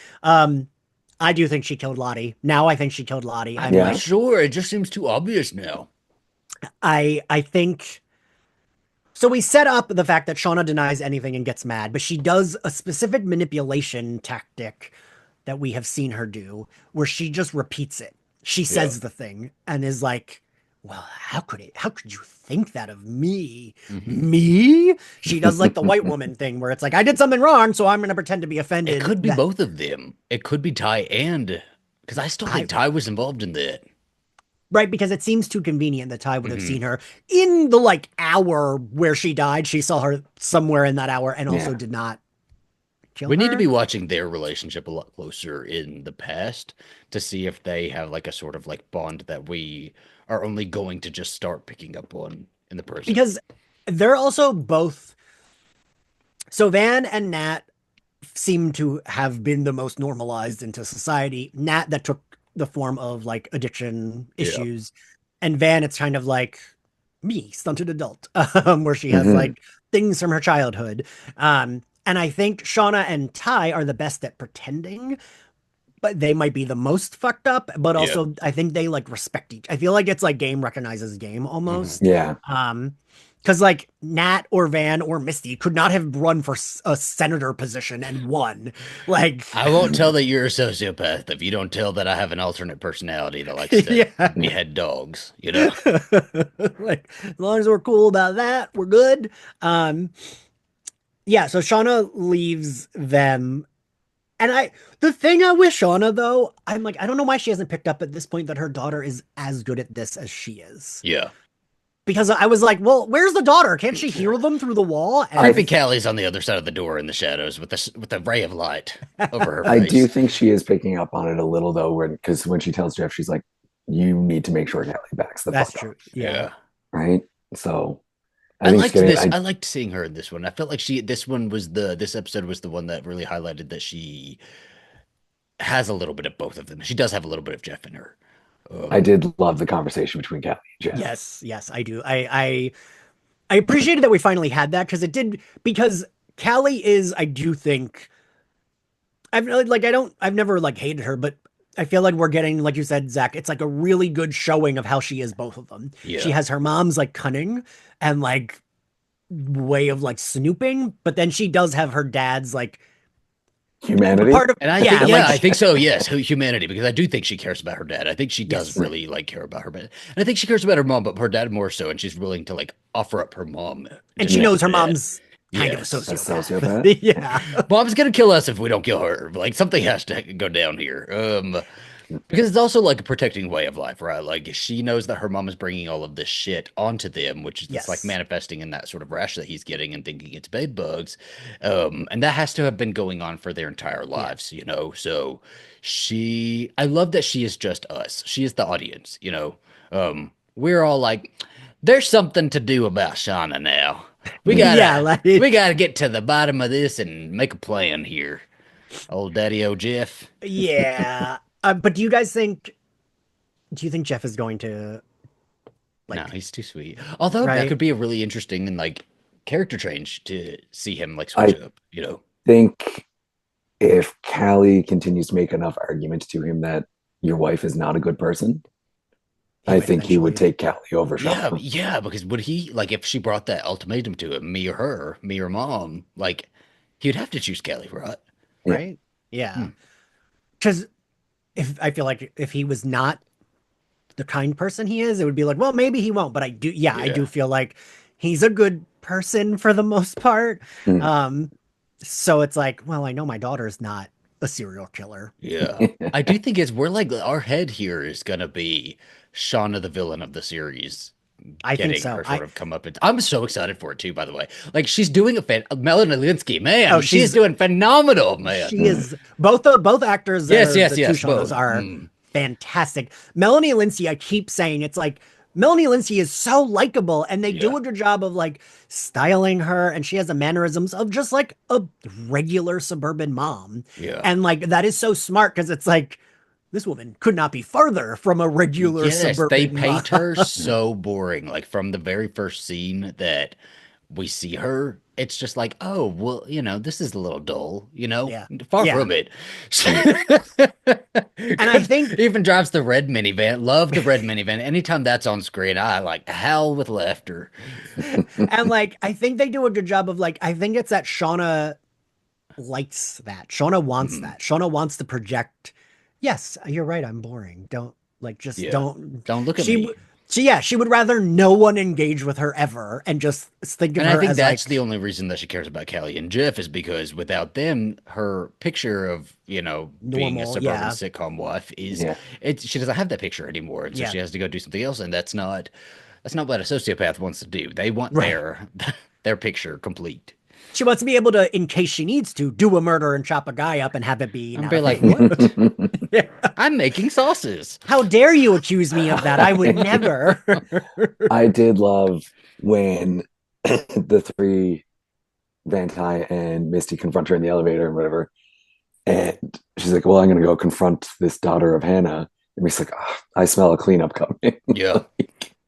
I do think she killed Lottie. Now I think she killed Lottie. I'm I'm not Yeah. like, sure. It just seems too obvious now. I think so. We set up the fact that Shauna denies anything and gets mad, but she does a specific manipulation tactic that we have seen her do where she just repeats it. She Yeah. says the thing and is like, well, how could you think that of me? Hmm. Me? She does like the white woman thing where it's like, I did something wrong, so I'm going to pretend to be It offended could be that both of them. It could be Ty and because I still I, think Ty was involved in that. right? Because it seems too convenient that Ty would have Hmm. seen her in the like hour where she died. She saw her somewhere in that hour and also Yeah. did not kill We need to her. be watching their relationship a lot closer in the past to see if they have like a sort of like bond that we are only going to just start picking up on in the present. Because they're also both. So Van and Nat seem to have been the most normalized into society. Nat, that took the form of like addiction Yeah. issues, and Van, it's kind of like me, stunted adult, where she has Hmm. like things from her childhood. And I think Shauna and Ty are the best at pretending, but they might be the most fucked up. But Yeah. also, I think they like respect each. I feel like it's like game recognizes game Hmm. almost. Yeah. Because like Nat or Van or Misty could not have run for a senator position and won. Like, I won't tell that you're a sociopath if you don't tell that I have an alternate personality that likes to yeah. behead dogs, you know? Like, as long as we're cool about that, we're good. Um, yeah, so Shauna leaves them. And the thing I with Shauna though, I'm like, I don't know why she hasn't picked up at this point that her daughter is as good at this as she is. Yeah. Because I was like, well, where's the daughter? Can't she hear them through the wall? Creepy And Callie's on the other side of the door in the shadows with a ray of light over her I do face. think she is picking up on it a little though, because when she tells Jeff, she's like, "You need to make sure Kelly backs the that's fuck up," true. Yeah. Yeah. right? So I I think she's liked getting. this. I liked seeing her in this one. I felt like this episode was the one that really highlighted that she has a little bit of both of them. She does have a little bit of Jeff in her. I Um, did love the conversation between Kelly and Jeff. Yes, yes, I do. I appreciated that we finally had that because it did because Callie is, I do think I've never like hated her, but I feel like we're getting, like you said, Zach, it's like a really good showing of how she is both of them. She yeah. has her mom's like cunning and like way of like snooping, but then she does have her dad's like Humanity. part of And I think, yeah, yeah, like I think so. Yes, humanity, because I do think she cares about her dad. I think she does yes. really like care about her, but and I think she cares about her mom, but her dad more so, and she's willing to like offer up her mom And just she to Yeah. have knows her her dad. mom's kind of a Yes. A sociopath. sociopath. Yeah. Bob's gonna kill us if we don't kill her. Like something has to go down here. Because it's also like a protecting way of life, right? Like she knows that her mom is bringing all of this shit onto them, which is just like Yes. manifesting in that sort of rash that he's getting and thinking it's bed bugs. And that has to have been going on for their entire Yeah. lives, you know? So I love that she is just us. She is the audience, you know? We're all like, there's something to do about Shauna now. We Yeah, gotta, like we gotta get to the bottom of this and make a plan here. Old Daddy O Jeff. yeah. But do you think Jeff is going to No, like he's too sweet. Although that right? could be a really interesting and like character change to see him like switch I up, you know? think if Callie continues to make enough arguments to him that your wife is not a good person, He I might think he would eventually. take Callie over Yeah, Shauna. yeah, because would he like if she brought that ultimatum to him, me or her, me or mom, like he'd have to choose Kelly, right? Yeah. Right? Yeah. Hmm. Because if I feel like if he was not the kind person he is, it would be like, well, maybe he won't. But I do Yeah, feel like he's a good person for the most part. Mm. Um, so it's like, well, I know my daughter's not a serial killer. yeah. I do think we're like our head here is gonna be Shauna the villain of the series I think getting so. her sort of come up. I'm so excited for it too, by the way. Like she's doing Melanie Linsky, Oh, man, she is doing phenomenal, man. she is both actors that Yes, are yes, the two yes, Shaunas both. are fantastic. Melanie Linsky, I keep saying it's like Melanie Linsky is so likable, and they Yeah, do a good job of like styling her, and she has the mannerisms of just like a regular suburban mom, yeah. and like that is so smart because it's like this woman could not be farther from a regular Yes, they suburban mom. paint her so boring. Like from the very first scene that we see her, it's just like, oh, well, you know, this is a little dull, you know? Yeah, Far yeah, from it. and I think Even drives the red minivan. Love the red minivan. Anytime that's on screen, I like howl with laughter. and like I think they do a good job of like I think it's that Shauna likes that. Shauna wants Mhm. that. Shauna wants to project, yes, you're right, I'm boring. Don't like just Yeah. don't Don't look at she me. w- she would rather no one engage with her ever and just think of And I her think as that's the like only reason that she cares about Callie and Jeff is because without them, her picture of, you know, being a normal. suburban Yeah. sitcom wife is Yeah. she doesn't have that picture anymore. And so Yeah. she has to go do something else. And that's not what a sociopath wants to do. They want Right. their picture complete. She wants to be able to, in case she needs to, do a murder and chop a guy up and have it be And not a be like, thing. what? I'm making sauces. How dare you accuse me of that? I would never. I did love when the three Van Ty and Misty confront her in the elevator and whatever. And she's like, well, I'm going to go confront this daughter of Hannah. And he's like, oh, I smell a cleanup coming. Yeah.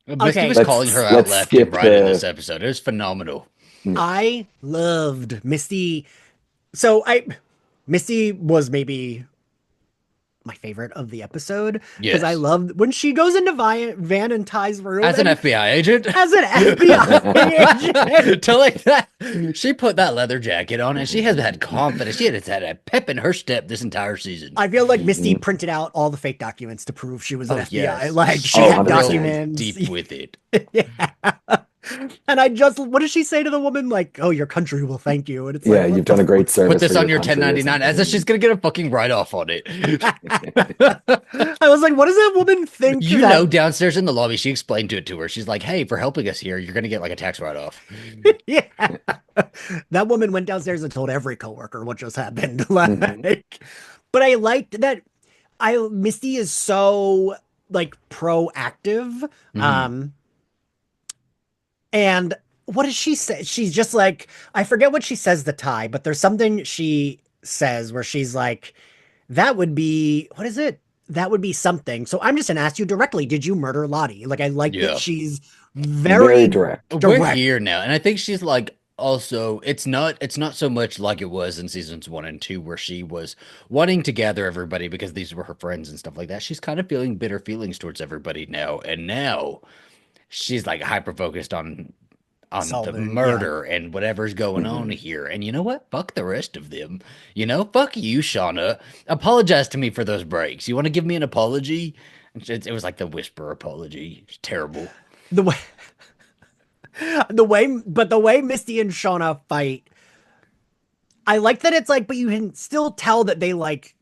Misty Okay. was calling her out Let's left and skip right in this the. episode. It was phenomenal. I loved Misty. So Misty was maybe my favorite of the episode because I Yes. loved when she goes into Van and Ty's room As an and FBI agent. as an FBI agent. To like that, she put that leather jacket on and she has had confidence. She has had a pep in her step this entire season. I feel like Misty printed out all the fake documents to prove she was an Oh, FBI. yes. Like she She Oh, had got real 100%. documents. deep with it. Yeah. And what does she say to the woman? Like, oh, your country will thank you. And it's Yeah, like, you've what done a great Put service this for on your your country or 1099 as if something. she's going to get a fucking write off on it. I was like, what does that woman think You that know, downstairs in the lobby, she explained it to her. She's like, hey, for helping us here, you're going to get like a tax write off. yeah. That woman went downstairs and told every coworker what just happened. Mhm. Like, but I liked that Misty is so like proactive. Mhm. And what does she say? She's just like, I forget what she says to Ty, but there's something she says where she's like, that would be, what is it? That would be something. So I'm just gonna ask you directly, did you murder Lottie? Like I like that Yeah. she's Very very direct. We're direct. here now, and I think she's like also it's not so much like it was in seasons 1 and 2 where she was wanting to gather everybody because these were her friends and stuff like that. She's kind of feeling bitter feelings towards everybody now, and now she's like hyper focused on the Solving, yeah. murder and whatever's going on Mhm. here. And you know what? Fuck the rest of them. You know, fuck you, Shauna. Apologize to me for those breaks. You want to give me an apology? It was like the whisper apology. It's terrible. The way the way Misty and Shauna fight, I like that it's like, but you can still tell that they like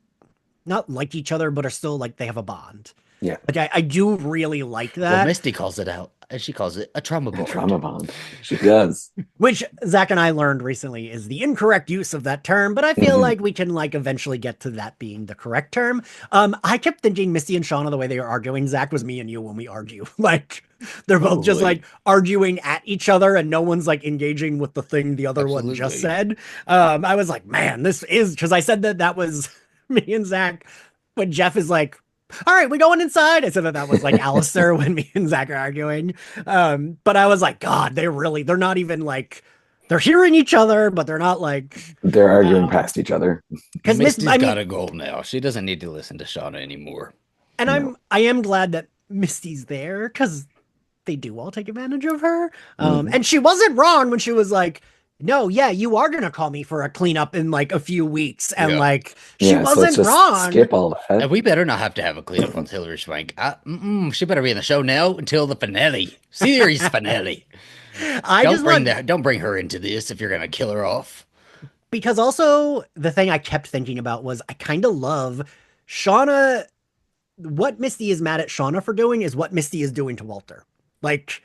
not like each other, but are still like they have a bond. Yeah. Like I do really like Well, that. Misty calls it out, and she calls it a trauma bond. Trauma bond. She does. Which Zach and I learned recently is the incorrect use of that term, but I feel Mhm. like we can like eventually get to that being the correct term. I kept thinking Misty and Shauna, the way they were arguing, Zach, was me and you when we argue. Like they're both just Probably. like arguing at each other and no one's like engaging with the thing the other one just Absolutely. said. I was like, man, this is because I said that that was me and Zach when Jeff is like, all right, we going inside. I said that that was like Alistair when me and Zach are arguing. But I was like, God, they're not even like, they're hearing each other, but they're not like, They're arguing uh, past each other. because Misty's I mean, got a goal now. She doesn't need to listen to Shauna anymore. and No. I am glad that Misty's there because they do all take advantage of her. Mhm. And she wasn't wrong when she was like, no, yeah, you are gonna call me for a cleanup in like a few weeks. And Yeah. like, she Yeah, so let's wasn't just wrong. skip all that. And we better not have to have a cleanup on Hillary Swank. She better be in the show now until the finale, series finale. I just want Don't bring her into this if you're gonna kill her off. because also the thing I kept thinking about was I kind of love Shauna. What Misty is mad at Shauna for doing is what Misty is doing to Walter. Like,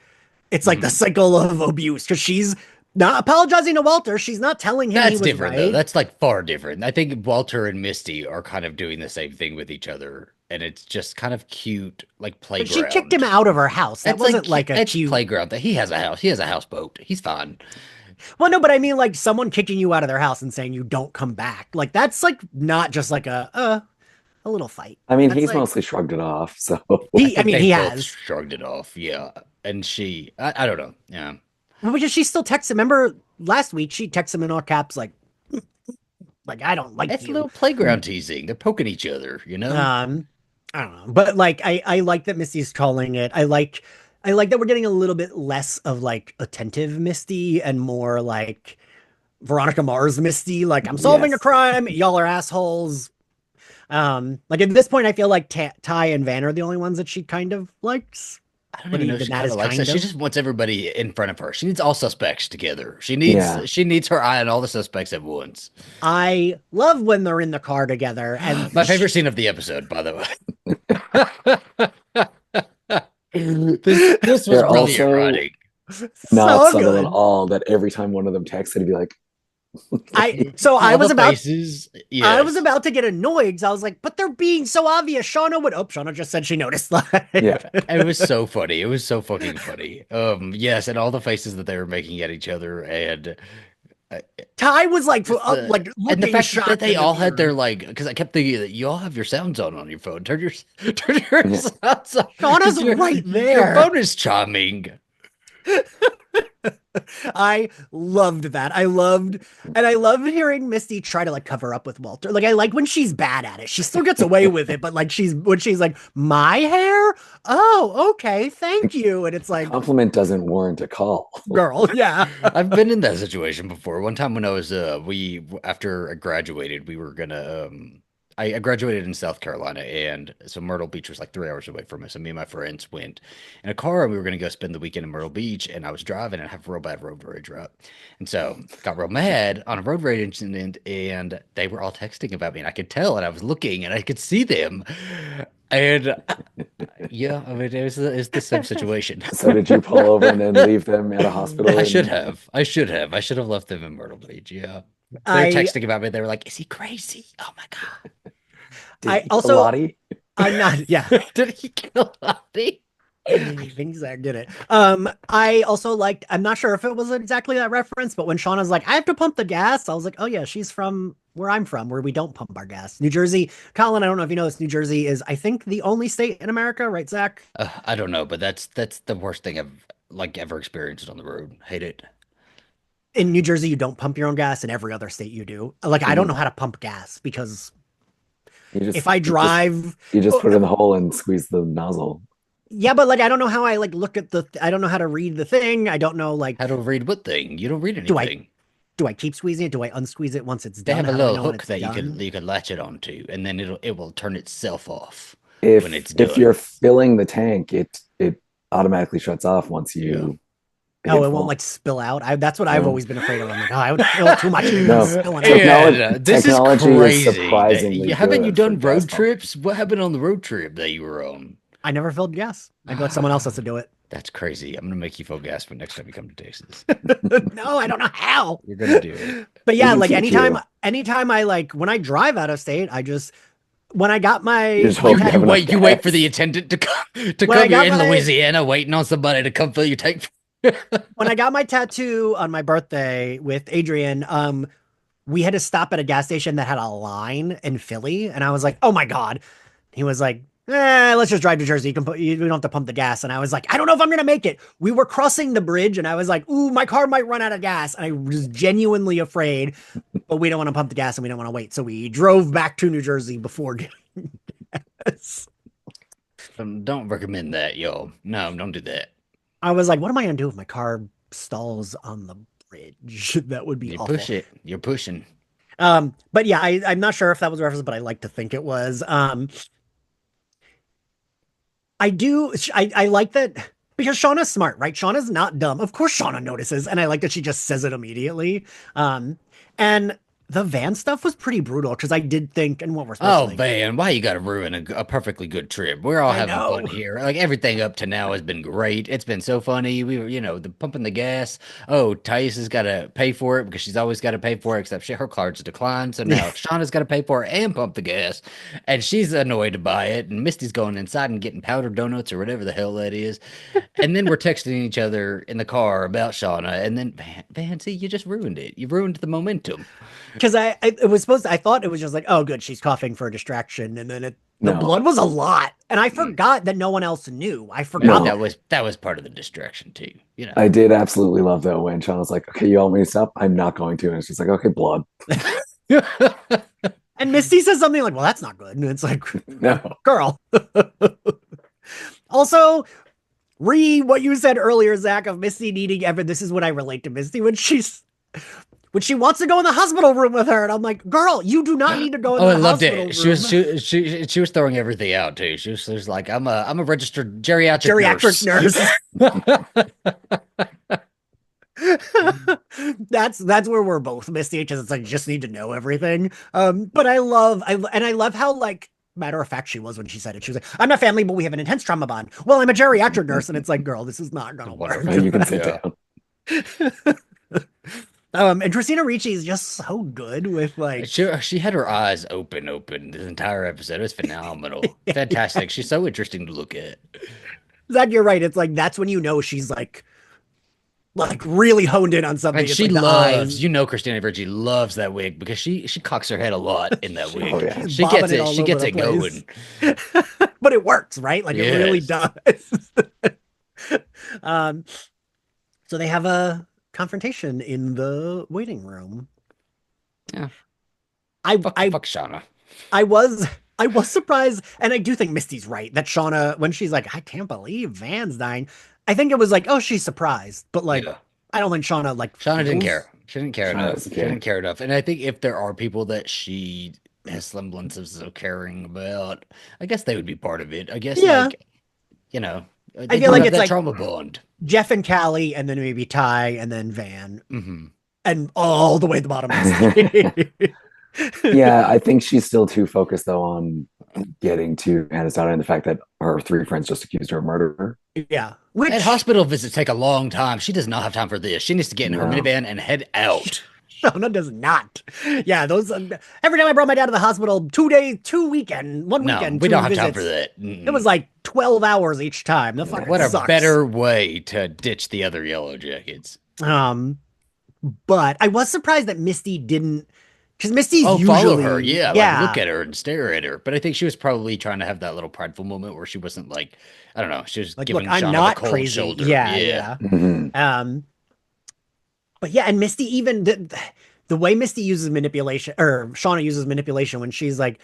it's like the Mhm. cycle of abuse because she's not apologizing to Walter. She's not telling him he That's was different though. right. That's like far different. I think Walter and Misty are kind of doing the same thing with each other, and it's just kind of cute, like But she kicked him playground. out of her house. That It's like wasn't like a it's cute. playground that he has a house. He has a houseboat. He's fine. Well, no, but I mean like someone kicking you out of their house and saying you don't come back. Like that's like not just like a little fight. I mean, That's he's like mostly shrugged it off. So I I think mean, they he both has. shrugged it off. Yeah, and I don't know. Yeah, Well, because she still texts him. Remember last week she texts him in all caps like I don't like it's a you. little playground teasing. They're poking each other. You know. Um, I don't know, but like I like that Misty's calling it. I like that we're getting a little bit less of like attentive Misty and more like Veronica Mars Misty. Like I'm solving a yes, crime, y'all are assholes. Like at this point, I feel like Ty and Van are the only ones that she kind of likes, I don't but even know if even she that kind is of likes that. kind She of. just wants everybody in front of her. She needs all suspects together. yeah. She needs her eye on all the suspects at once. I love when they're in the car together, and My favorite scene of the episode, by the way. This was They're brilliant also writing. not so subtle at good. all that every time one of them texts, it'd be like, So All the faces, I was yes. about to get annoyed because I was like, but they're being so obvious. Shauna would. Oh, Shauna just said she noticed yeah, that. It was so funny. It was so fucking funny. Yes, and all the faces that they were making at each other, and uh, Ty was just like and the looking fact that shocked they in the all had their mirror. like, because I kept thinking that you all have your sounds on your phone. Turn your yeah. sounds on Shauna's because right your there. phone is charming. I loved that. I loved hearing Misty try to like cover up with Walter. Like I like when she's bad at it. She still gets away with it, but like when she's like, my hair? Oh, okay, thank you. And it's like, Compliment doesn't warrant a call. girl, yeah. I've been in that situation before. One time when I was we after I graduated, we were gonna I graduated in South Carolina, and so Myrtle Beach was like 3 hours away from us. And me and my friends went in a car, and we were gonna go spend the weekend in Myrtle Beach. And I was driving, and I have real bad road rage, right? And so got real mad on a road rage incident, and they were all texting about me, and I could tell, and I was looking, and I could see them, and yeah, I mean it's the same situation. So did you pull over and then leave them at a hospital? I should And have. I should have left them in Myrtle Beach. Yeah. They were I texting about me. They were like, "Is he crazy? Oh my did I he kill also Lottie? I'm not yeah. God. Did he kill Lottie?" I think Zach did it. I also liked, I'm not sure if it was exactly that reference, but when Shauna's like, I have to pump the gas, I was like, oh yeah, she's from where I'm from, where we don't pump our gas. New Jersey. Colin, I don't know if you know this, New Jersey is, I think, the only state in America, right, Zach? I don't know, but that's the worst thing I've like ever experienced on the road. Hate it. In New Jersey, you don't pump your own gas. In every other state, you do. Like, I don't know Mhm. how to pump gas because You if just I you just drive, you just oh, put it in the hole and squeeze the nozzle. yeah, but like, I don't know how I like look at I don't know how to read the thing. I don't know, How like, to read what thing? You don't read do I, anything. do I keep squeezing it? Do I unsqueeze it once it's They done? have a How do I little know when hook it's that done? you can latch it onto, and then it will turn itself off when it's If you're done. filling the tank, it automatically shuts off once Yeah. you Oh, hit it won't fall. like spill out. That's what I've No, always been afraid of. I'm like, oh, I would spill too much and it no. spilling out. This is Technology is crazy. surprisingly Haven't you good for done gas road pump. trips? What happened on the road trip that you were on? I never filled gas. I'd let someone else has to do it. That's crazy. I'm gonna make you fill gas for next time you come to Texas. No, I don't know how. You're gonna do it. But We yeah, can like teach you. anytime I like when I drive out of state, I just when I got You just my hope you have enough You wait for the gas. attendant to come when I You're got in my Louisiana waiting on somebody to come fill your tank. when I got my tattoo on my birthday with Adrian, we had to stop at a gas station that had a line in Philly, and I was like, "Oh my God." He was like, let's just drive to Jersey. You don't have to pump the gas." And I was like, "I don't know if I'm gonna make it." We were crossing the bridge, and I was like, "Ooh, my car might run out of gas." And I was genuinely afraid, but we don't want to pump the gas and we don't want to wait. So we drove back to New Jersey before getting gas. Don't recommend that, yo. No, don't do that. I was like, what am I gonna do if my car stalls on the bridge? That would be You awful. push it. You're pushing. But yeah, I'm not sure if that was a reference, but I like to think it was. I do. I like that because Shauna's smart, right? Shauna's not dumb. Of course, Shauna notices, and I like that she just says it immediately. And the van stuff was pretty brutal because I did think, and what we're supposed to Oh think. man, why you gotta ruin a perfectly good trip? We're all I having fun know. here. Like everything up to now has been great. It's been so funny. We were, the pumping the gas. Oh, Thais has got to pay for it because she's always got to pay for it, except her card's declined. So now Shauna's got to pay for it and pump the gas, and she's annoyed by it. And Misty's going inside and getting powdered donuts or whatever the hell that is. And then we're texting each other in the car about Shauna. And then Van, see, you just ruined it. You ruined the momentum. Because it was supposed to, I thought it was just like, oh, good, she's coughing for a distraction, and then the No, blood was a lot, and I forgot that no one else knew. I Well, forgot. no. that was part of the distraction too. I did absolutely love though when Sean was like, "Okay, you want me to stop? I'm not going to." And it's just like, "Okay, blood." And Misty says something like, "Well, that's not good," and it's like, No, girl. Also, what you said earlier, Zach, of Misty needing Evan. This is what I relate to Misty when she wants to go in the hospital room with her, and I'm like, girl, you do not need to go in Oh, I the loved hospital it. room. She was throwing everything out too. She was like, I'm a registered geriatric Geriatric nurse. nurse. That's where we're both Misty, because it's like you just need to know everything. But I love how like matter of fact she was when she said it. She was like, "I'm not family, but we have an intense trauma bond." Well, I'm a geriatric nurse, and it's like, girl, this is not gonna work. you can sit Yeah. down. And Christina Ricci is just so good with like She had her eyes open this entire episode. It was phenomenal. Fantastic. She's so interesting to look at. Zach, you're right. It's like that's when you know she's like really honed in on something. And It's she like the eyes. loves, Christina Ricci loves that wig because she cocks her head a lot in that wig. Oh yeah. She's She bobbing gets it it. all She over gets the it place. going. But it works, right? Like it really Yes. does. um, so they have a confrontation in the waiting room. Yeah. I Fuck, I fuck Shauna. I was I was surprised, and I do think Misty's right that Shauna, when she's like, I can't believe Van's dying. I think it was like, oh, she's surprised, but like, Yeah. I don't think Shauna like Shauna didn't feels. care. She didn't care Shauna enough. doesn't She care. didn't care enough. And I think if there are people that she has semblances of caring about, I guess they would be part of it. I guess Yeah, I they feel do like have it's that like trauma bond. Jeff and Callie, and then maybe Ty, and then Van, Hmm. and all the way at the bottom. Misty. Yeah, I think she's still too focused though on getting to Hannah's daughter and the fact that her three friends just accused her of murder. Yeah, And which hospital visits take a long time. She does not have time for this. She needs to get in her No. minivan and head out. Shauna does not. Yeah, those every time I brought my dad to the hospital, 2 days, one No, weekend, we two don't have time for visits. that. It was like 12 hours each time. The fucking What a sucks. better way to ditch the other Yellow Jackets. Um, but I was surprised that Misty didn't, because Misty's Oh, follow her. usually, Yeah, like look yeah, at her and stare at her. But I think she was probably trying to have that little prideful moment where she wasn't like, I don't know, she was like, look, giving I'm Shauna the not cold crazy. shoulder. Yeah, Yeah. yeah. Mhm. But yeah, and Misty even the way Misty uses manipulation, or Shauna uses manipulation when she's like,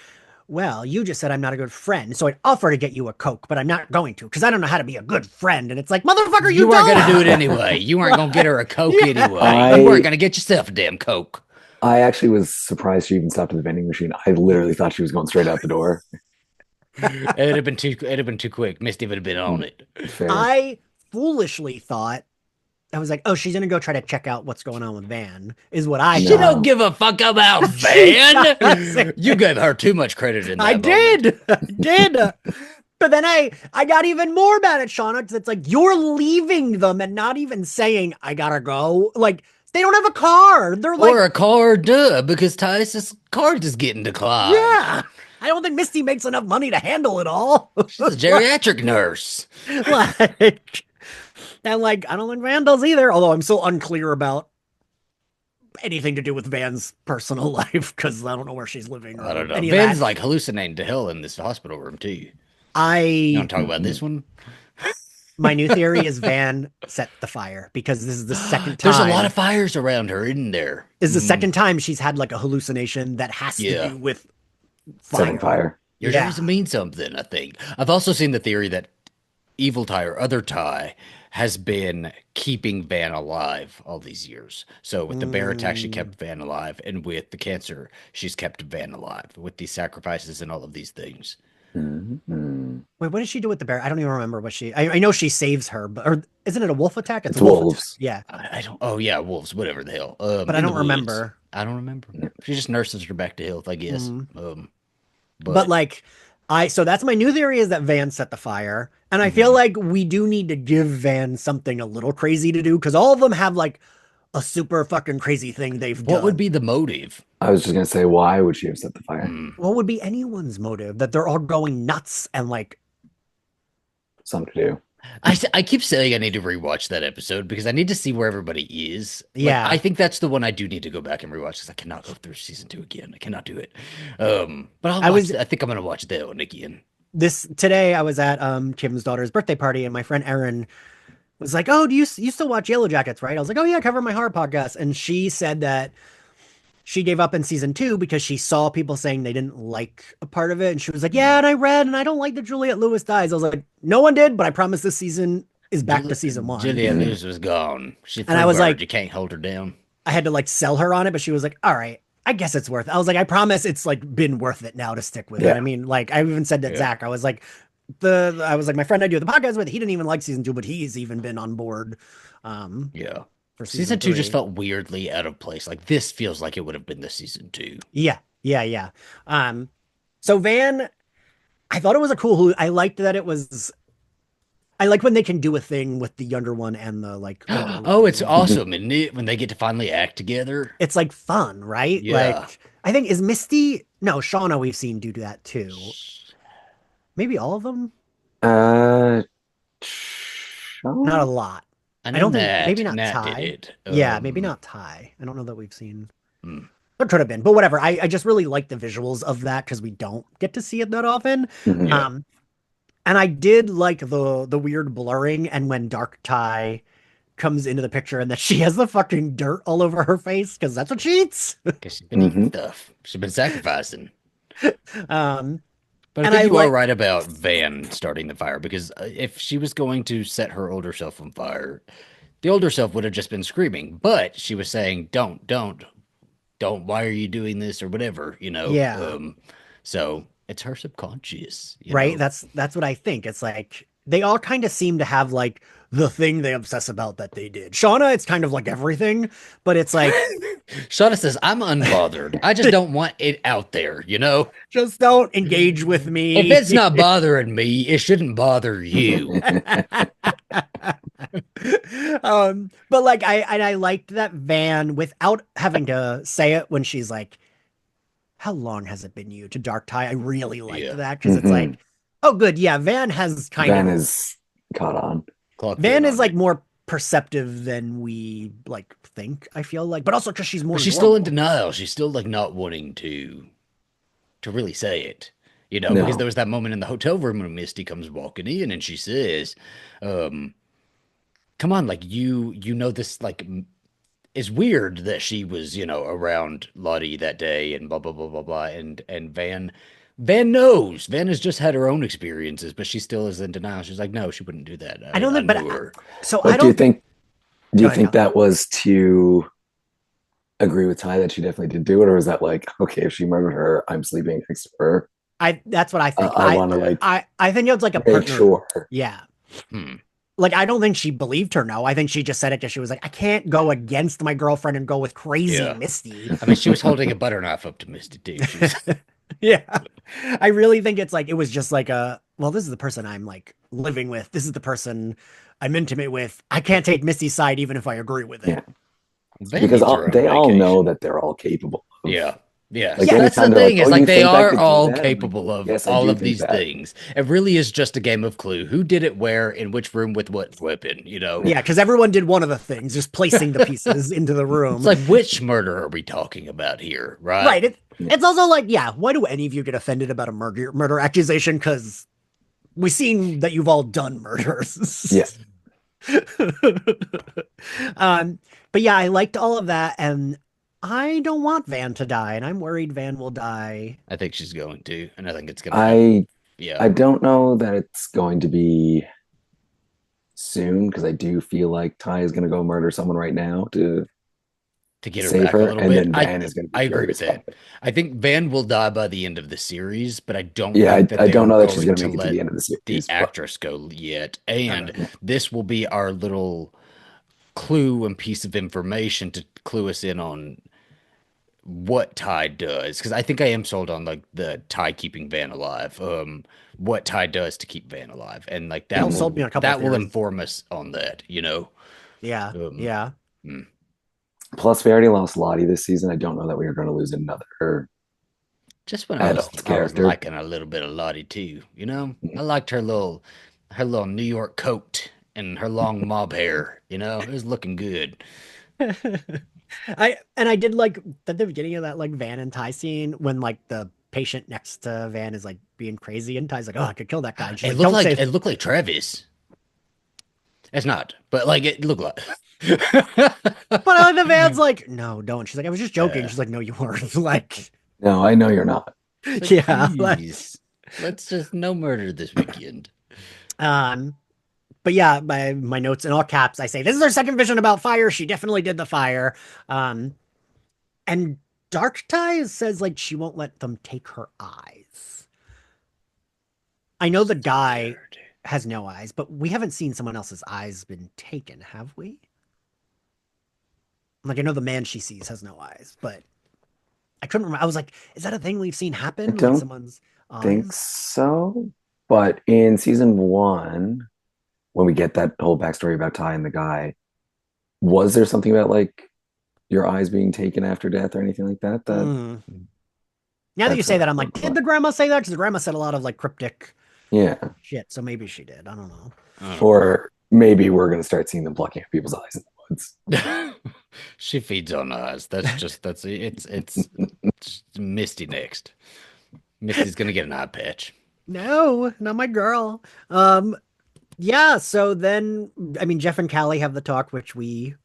well, you just said I'm not a good friend, so I'd offer to get you a Coke, but I'm not going to because I don't know how to be a good friend. And it's like, motherfucker, you You weren't going to do don't. it anyway. You weren't going to get her a Coke Yeah. anyway. You weren't going to get yourself a damn Coke. I actually was surprised she even stopped at the vending machine. I literally thought she was going straight out the door. It'd have been too quick. Misty would have been on it. Fair. I foolishly thought I was like, oh, she's gonna go try to check out what's going on with Van, is what I She thought. don't give a fuck about She Van. doesn't. You gave her too much credit in I that moment. did. I did. But then I got even more mad at Shauna because it's like you're leaving them and not even saying I gotta go. Like they don't have a car. They're like, Or a car, duh, because Ty's car just getting declined. yeah. I don't think Misty makes enough money to handle it all. She's a geriatric nurse. like, and like I don't think Van does either. Although I'm so unclear about anything to do with Van's personal life because I don't know where she's living or I don't know. any of Van's that. like hallucinating to hell in this hospital room too. You I want to talk about this one? My new theory is Van set the fire because this is the second There's a time. lot of fires around her, isn't there? Is the second time she's had like a hallucination that has to do with setting fire. Yours has to mean something, I think. I've also seen the theory that Evil Ty or Other Ty has been keeping Van alive all these years. So with the bear attack, she kept Van alive, and with the cancer, she's kept Van alive with these sacrifices and all of these things. Mm-hmm. Wait, what did she do with the bear? I don't even remember what she. I know she saves her, but or isn't it a wolf attack? It's a wolf wolves. Attack. Yeah, I don't. Oh yeah, wolves, whatever the hell. but I don't remember. I don't remember. She just nurses her back to health, I guess. But like, so that's my new theory is that Van set the fire, and I feel like we do need to give Van something a little crazy to do because all of them have like a super fucking crazy thing they've done. What would be the motive? I was just gonna say, why would she have set the fire? What would be anyone's motive that they're all going nuts and like something to do? I keep saying I need to rewatch that episode because I need to see where everybody is. Like, Yeah. I think that's the one I do need to go back and rewatch because I cannot go through season 2 again. I cannot do it. But I think I'm gonna watch that one again. Today I was at Kim's daughter's birthday party and my friend Erin was like, "Oh, do you still watch Yellowjackets, right?" I was like, "Oh yeah, I cover my horror podcast." And she said that she gave up in season 2 because she saw people saying they didn't like a part of it. And she was like, yeah, and I read, and I don't like that Juliette Lewis dies. I was like, no one did, but I promise this season is back to season 1. Juliette Lewis was gone. And I was like, you can't hold her down. I had to like sell her on it, but she was like, all right, I guess it's worth it. I was like, I promise it's like been worth it now to stick with it. I mean, like I even said to Zach, I was like, my friend I do the podcast with, he didn't even like season 2, but he's even been on board. For season 2 just felt weirdly out of place. Like this feels like it would have been the season 2. Yeah. So Van, I thought it was a cool. I liked that it was. I like when they can do a thing with the younger one and the like. Oh, it's awesome, isn't it? When they get to finally act together, it's like fun, right? Yeah. Like I think is Misty. No, Shauna. We've seen do that too. Maybe all of them. Not Not a lot. I don't think maybe not Nat Ty. did. Yeah, maybe not Ty. I don't know that we've seen. There could have been, but whatever. I just really like the visuals of that because we don't get to see it that often. Mhm. And I did like the weird blurring and when Dark Ty comes into the picture and that she has the fucking dirt all over her face because that's what she eats. Because she's been eating stuff. She's been sacrificing. But I And think you are right about Van starting the fire because if she was going to set her older self on fire, the older self would have just been screaming. But she was saying, don't, why are you doing this or whatever, Yeah. So it's her subconscious. Right? That's what I think. It's like they all kind of seem to have like the thing they obsess about that they did. Shauna, it's kind of like everything, but it's like Shauna says, I'm unbothered. I just don't want it out there, just don't engage with me. If it's not bothering me, it shouldn't bother you. But like I liked that Van without having to say it when she's like, how long has it been you to Dark Ty? I really liked that because it's like, oh good, yeah, Van has Van is caught on. Van is like more perceptive than we like think, I feel like, but also because she's more she's still in denial. She's still like not wanting to really say it, because there was that moment in the hotel room when Misty comes walking in and she says, come on, like you know this, like it's weird that she was, around Lottie that day and blah blah blah blah blah, and Van knows. Van has just had her own experiences, but she still is in denial. She's like, no, she wouldn't do that. I don't think, but I don't. Do you think that was to agree with Ty that she definitely did do it, or is that like, okay, if she murdered her, I'm sleeping next to her? That's what I think. I want to I think it's like a make partner. sure. Yeah. like I don't think she believed her. No, I think she just said it because she was like, I can't go against my girlfriend and go with crazy Yeah. Misty. I mean, she was holding a butter knife up to Misty too. She was Yeah. I really think it's like it was just like well, this is the person I'm like living with. This is the person I'm intimate with. I can't take Misty's side even if I agree with it. Yeah, Van because needs her own they all know vacation. that they're all capable of. Yeah. Yeah. Like Yeah. That's the anytime they're like, thing "Oh, is like you they think I are could do all that?" I'm like, capable of "Yes, I all do of think these that." things. It really is just a game of Clue. Who did it where, in which room with what weapon, you know? Yeah, because everyone did one of the things, just placing the pieces into the It's room. like, which murder are we talking about here, right? Right. It's also like, yeah, why do any of you get offended about a murder accusation? Because we've seen that you've all done murders. Yeah, um, but yeah, I liked all of that, and I don't want Van to die, and I'm worried Van will die. I think she's going to, and I think it's gonna happen. I Yeah. I don't know that it's going to be soon because I do feel like Ty is going to go murder someone right now to To get her save back a her, little and bit. then I Van is going to be I agree with furious about that. it. I think Van will die by the end of the series, but I don't Yeah, think that I they don't are know that she's going going to to make it to let the end of the the series, but actress go yet. And Okay. this will be our little clue and piece of information to clue us in on what Ty does. Because I think I am sold on like the Ty keeping Van alive. What Ty does to keep Van alive. And like Y'all sold me on a couple of that will theories. inform us on that, you know. Yeah, Um yeah. mm. plus we already lost Lottie this season. I don't know that we are going to lose another Just when adult I was character. liking a little bit of Lottie too, you know? I liked her little New York coat and her long mob hair, you know? It was looking good. I did like at the beginning of that like Van and Ty scene when like the patient next to Van is like being crazy and Ty's like, oh, I could kill that guy. And she's like, don't say It looked like Travis. It's not, but like it looked like but the Van's like, no, don't. She's like, I was just joking. uh, She's like, no, you weren't. Like, No, I know you're not. it's like yeah, like geez. Let's just no murder this weekend. um but yeah, my notes in all caps, I say this is her second vision about fire. She definitely did the fire. Um, and Dark Tie says like she won't let them take her eyes. I know the So guy weird. has no eyes, but we haven't seen someone else's eyes been taken, have we? Like I know the man she sees has no eyes, but I couldn't remember. I was like, is that a thing we've seen I happen? Like don't someone's think eyes? so. But in season one, when we get that whole backstory about Ty and the guy, was there something about like your eyes being taken after death or anything like that? Mm. Now that you That's say what I that, I'm like, did remember. the grandma say that? Because the grandma said a lot of like cryptic Yeah. shit, so maybe she did. I don't know. I don't Or maybe we're going to start seeing them plucking at people's eyes in the woods. know. She feeds on eyes. It's Misty next. Misty's gonna get an eye patch. No, not my girl. Yeah, so then I mean Jeff and Callie have the talk, which we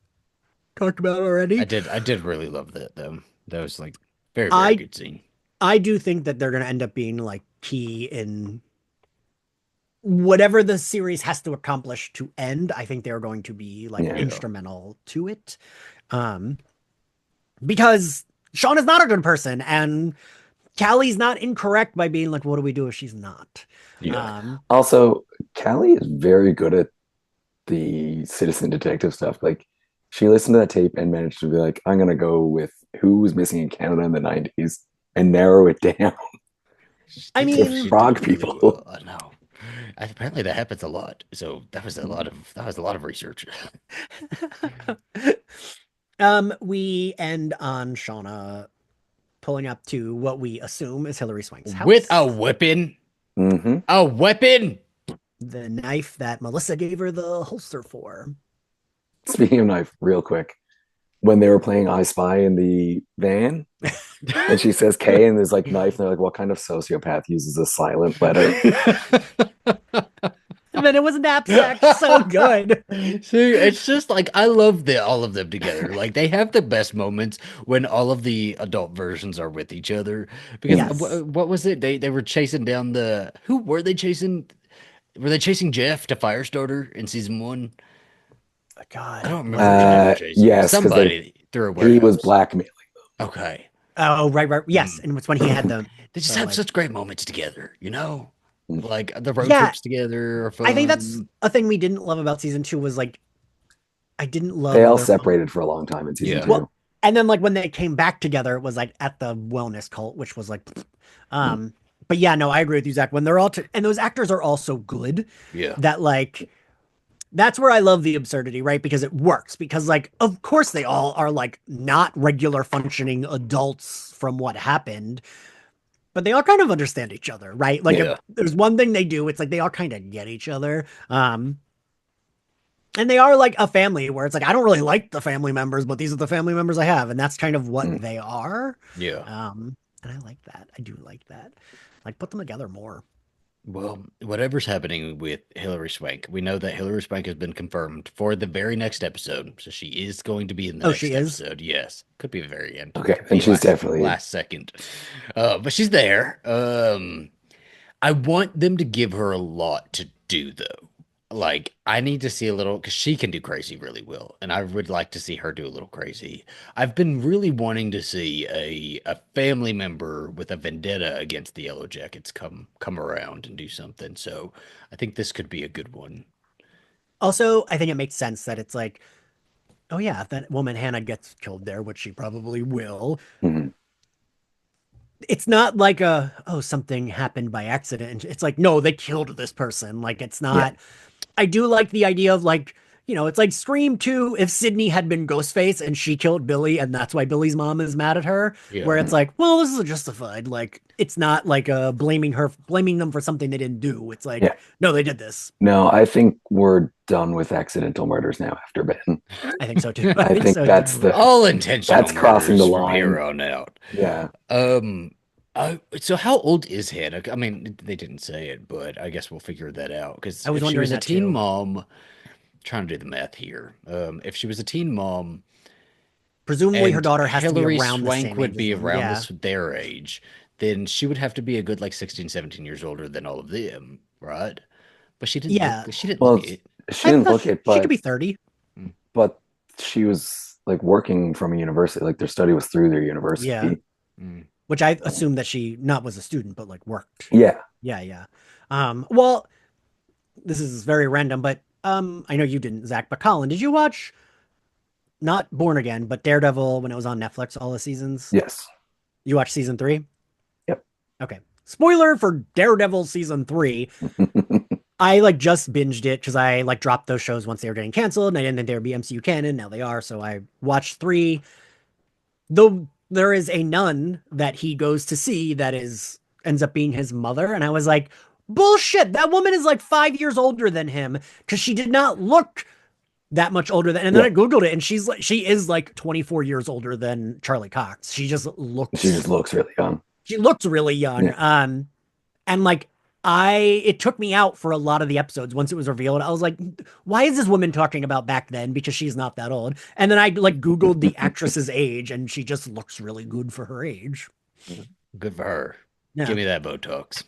talked about already. I did really love that though. That was like very I good scene. I do think that they're gonna end up being like key in whatever the series has to accomplish to end. I think they're going to be like Yeah. Yeah. instrumental to it. Um, because Sean is not a good person, and Callie's not incorrect by being like, what do we do if she's not? Yeah. Also, Callie is very good at the citizen detective stuff. Like, she listened to that tape and managed to be like, I'm going to go with who was missing in Canada in the 90s and narrow it down I to mean, She did frog really people. well. I know. Apparently that happens a lot. So that was a lot of research. we end on Shauna pulling up to what we assume is Hillary Swank's With a house. weapon. Mm-hmm. A weapon. The knife that Melissa gave her the holster for. Speaking of knife, real quick, when they were playing I Spy in the van, and she says K and there's like knife, and they're like, what kind of sociopath uses a silent letter? And then it was knapsack, so good. See, it's just like I love all of them together. Like they have the best moments when all of the adult versions are with each other. Because Yes. what was it? They were chasing down the who were they chasing? Were they chasing Jeff to Firestarter in season one? I God, don't was it remember who they were Jeff? chasing. Yes, because Somebody through a he was warehouse. blackmailing. Okay. Oh, right, right. Yes, Mm. and it's when he had They just the have like such great moments together, you know? Like the road Yeah, trips together are I think that's fun. a thing we didn't love about season two was like I didn't They love all their separated for a long time in season Yeah. well, two. and then like when they came back together, it was like at the wellness cult, which was like, Mm. um, but yeah, no, I agree with you, Zach. When they're all and those actors are all so good Yeah. that like that's where I love the absurdity, right? Because it works. Because like, of course, they all are like not regular functioning adults from what happened, but they all kind of understand each other, right? Like, if Yeah. there's one thing they do, it's like they all kind of get each other. And they are like a family where it's like I don't really like the family members, but these are the family members I have, and that's kind of what Mm. they are. Yeah. And I like that. I do like that. Like put them together more. Well, whatever's happening with Hilary Swank, we know that Hilary Swank has been confirmed for the very next episode. So she is going to be in the Oh, she next is. episode. Yes. Could be the very end. Okay, Could and be she's last definitely last second. But she's there. I want them to give her a lot to do though. Like I need to see a little because she can do crazy really well, and I would like to see her do a little crazy. I've been really wanting to see a family member with a vendetta against the Yellow Jackets come around and do something. So I think this could be a good one. Also, I think it makes sense that it's like, oh yeah, if that woman Hannah gets killed there, which she probably will. mhm. It's not like a oh something happened by accident. It's like no, they killed this person. Like it's Yeah, not. I do like the idea of like it's like Scream 2 if Sydney had been Ghostface and she killed Billy and that's why Billy's mom is mad at her. Yeah. Where it's mhm. like, well, this is justified. Like it's not like blaming them for something they didn't do. It's Yeah. like no, they did this. No, I think we're done with accidental murders now after Ben. I think so too. I I think think so too. All intentional that's crossing the murders from line. here on out. Yeah. Um, so how old is Hannah? I mean, they didn't say it, but I guess we'll figure that out. Because I was if she wondering was a that teen too. mom, trying to do the math here. If she was a teen mom Presumably her and daughter has to be Hillary around the Swank same age would as be them. around Yeah. this their age, then she would have to be a good like 16, 17 years older than all of them, right? But Yeah. she didn't look Well, it. she I didn't thought look it, she could be 30. Mm, but she was like working from a university. Like their study was through their Yeah. university. mm. Which I assumed that she not was a student, but like worked. Yeah. Yeah, yeah. Well, this is very random, but I know you didn't, Zach, but Colin, did you watch not Born Again, but Daredevil when it was on Netflix, all the seasons? Yes. You watched season three? Yep. Okay. Spoiler for Daredevil season three. I like just binged it because I like dropped those shows once they were getting canceled and I didn't think they would be MCU canon. Now they are. So I watched three. Though there is a nun that he goes to see that is ends up being his mother. And I was like, bullshit. That woman is like 5 years older than him because she did not look that much older than. And then Yeah. I Googled it and she is like 24 years older than Charlie Cox. She just looks really young. She looks really young. Yeah. And like it took me out for a lot of the episodes once it was revealed. I was like, why is this woman talking about back then? Because she's not that old. And then I like Googled the actress's age and she just looks really good for her age. Good for her. Yeah. Give me that Botox.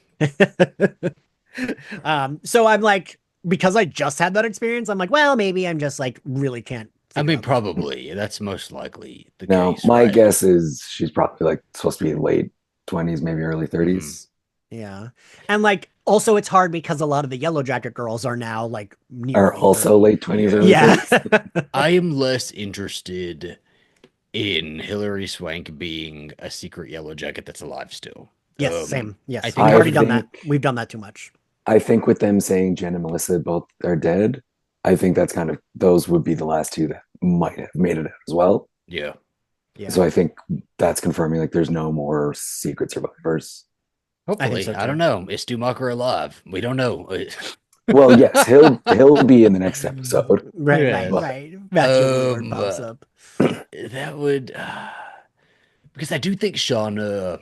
So I'm like, because I just had that experience, I'm like, well, maybe I'm just like really can't. I mean, out that. probably. That's most likely the Now, case, my right? guess is she's probably like supposed to be late 20s, maybe early 30s. Yeah. And like also it's hard because a lot of the Yellow Jacket girls are now like near Are also 30. late 20s, early Yeah. 30s. I am less interested in Hilary Swank being a secret yellow jacket that's alive still. Yes, same. Yes. I We've think already done that. think- We've done that too much. I think with them saying Jen and Melissa both are dead, I think that's kind of those would be the last two that might have made it out as well. yeah. Yeah. So I think that's confirming like there's no more secret survivors. Hopefully, so, I too. don't know. Is Stumacher alive? We don't know. Well, yes, he'll be in the next episode. Right, Yeah. right. Matthew Lillard pops uh, up. that would because I do think Shauna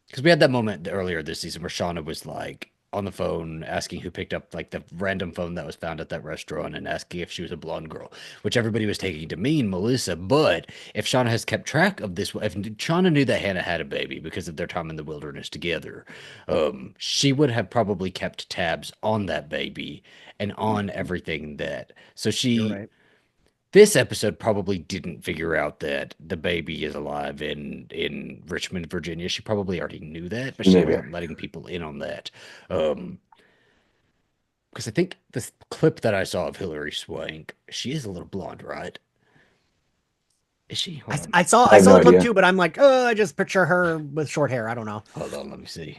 because we had that moment earlier this season where Shauna was like on the phone asking who picked up like the random phone that was found at that restaurant and asking if she was a blonde girl, which everybody was taking to mean Melissa. But if Shauna has kept track of this, if Shauna knew that Hannah had a baby because of their time in the wilderness together, she would have probably kept tabs on that baby and on everything that. So You're she right. this episode probably didn't figure out that the baby is alive in Richmond, Virginia. She probably already knew that, but she Maybe. wasn't letting people in on that. Um, Because I think this clip that I saw of Hillary Swank, she is a little blonde, right? Is she? Hold on. I I have saw no the clip idea. too, but I'm like, oh, I just picture her with short hair. I don't know. Hold on, let me see.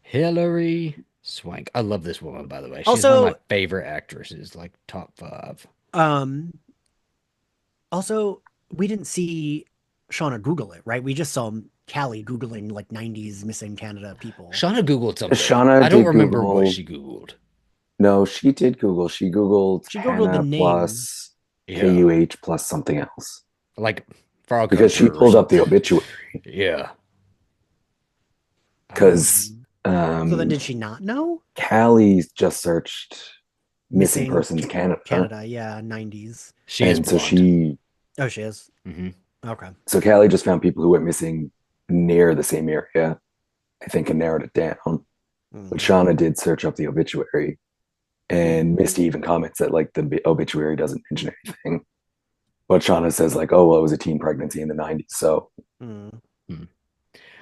Hillary Swank. I love this woman, by the way. She's one of my Also, favorite actresses, like top five. um, also, we didn't see Shauna Google it, right? We just saw Callie Googling like 90s missing Canada people. Shauna Googled something. Shauna I don't did remember what Google. she Googled. No, she did Google. She Googled She Googled the Hannah name. plus Yeah. KUH plus something else Like frog because she hunter or pulled up the something. obituary. Yeah. Because Um, so then did she not know? Callie just searched missing Missing persons Canada, Canada, yeah, 90s. She is and so blonde. Oh, she is. Hmm. Okay. Callie just found people who went missing near the same area, I think, and narrowed it down. But Mm. Shauna did search up the obituary, and Misty even comments that like the obituary doesn't mention anything. But Shauna says like, "Oh, well, it was a teen pregnancy in the '90s." So Mm.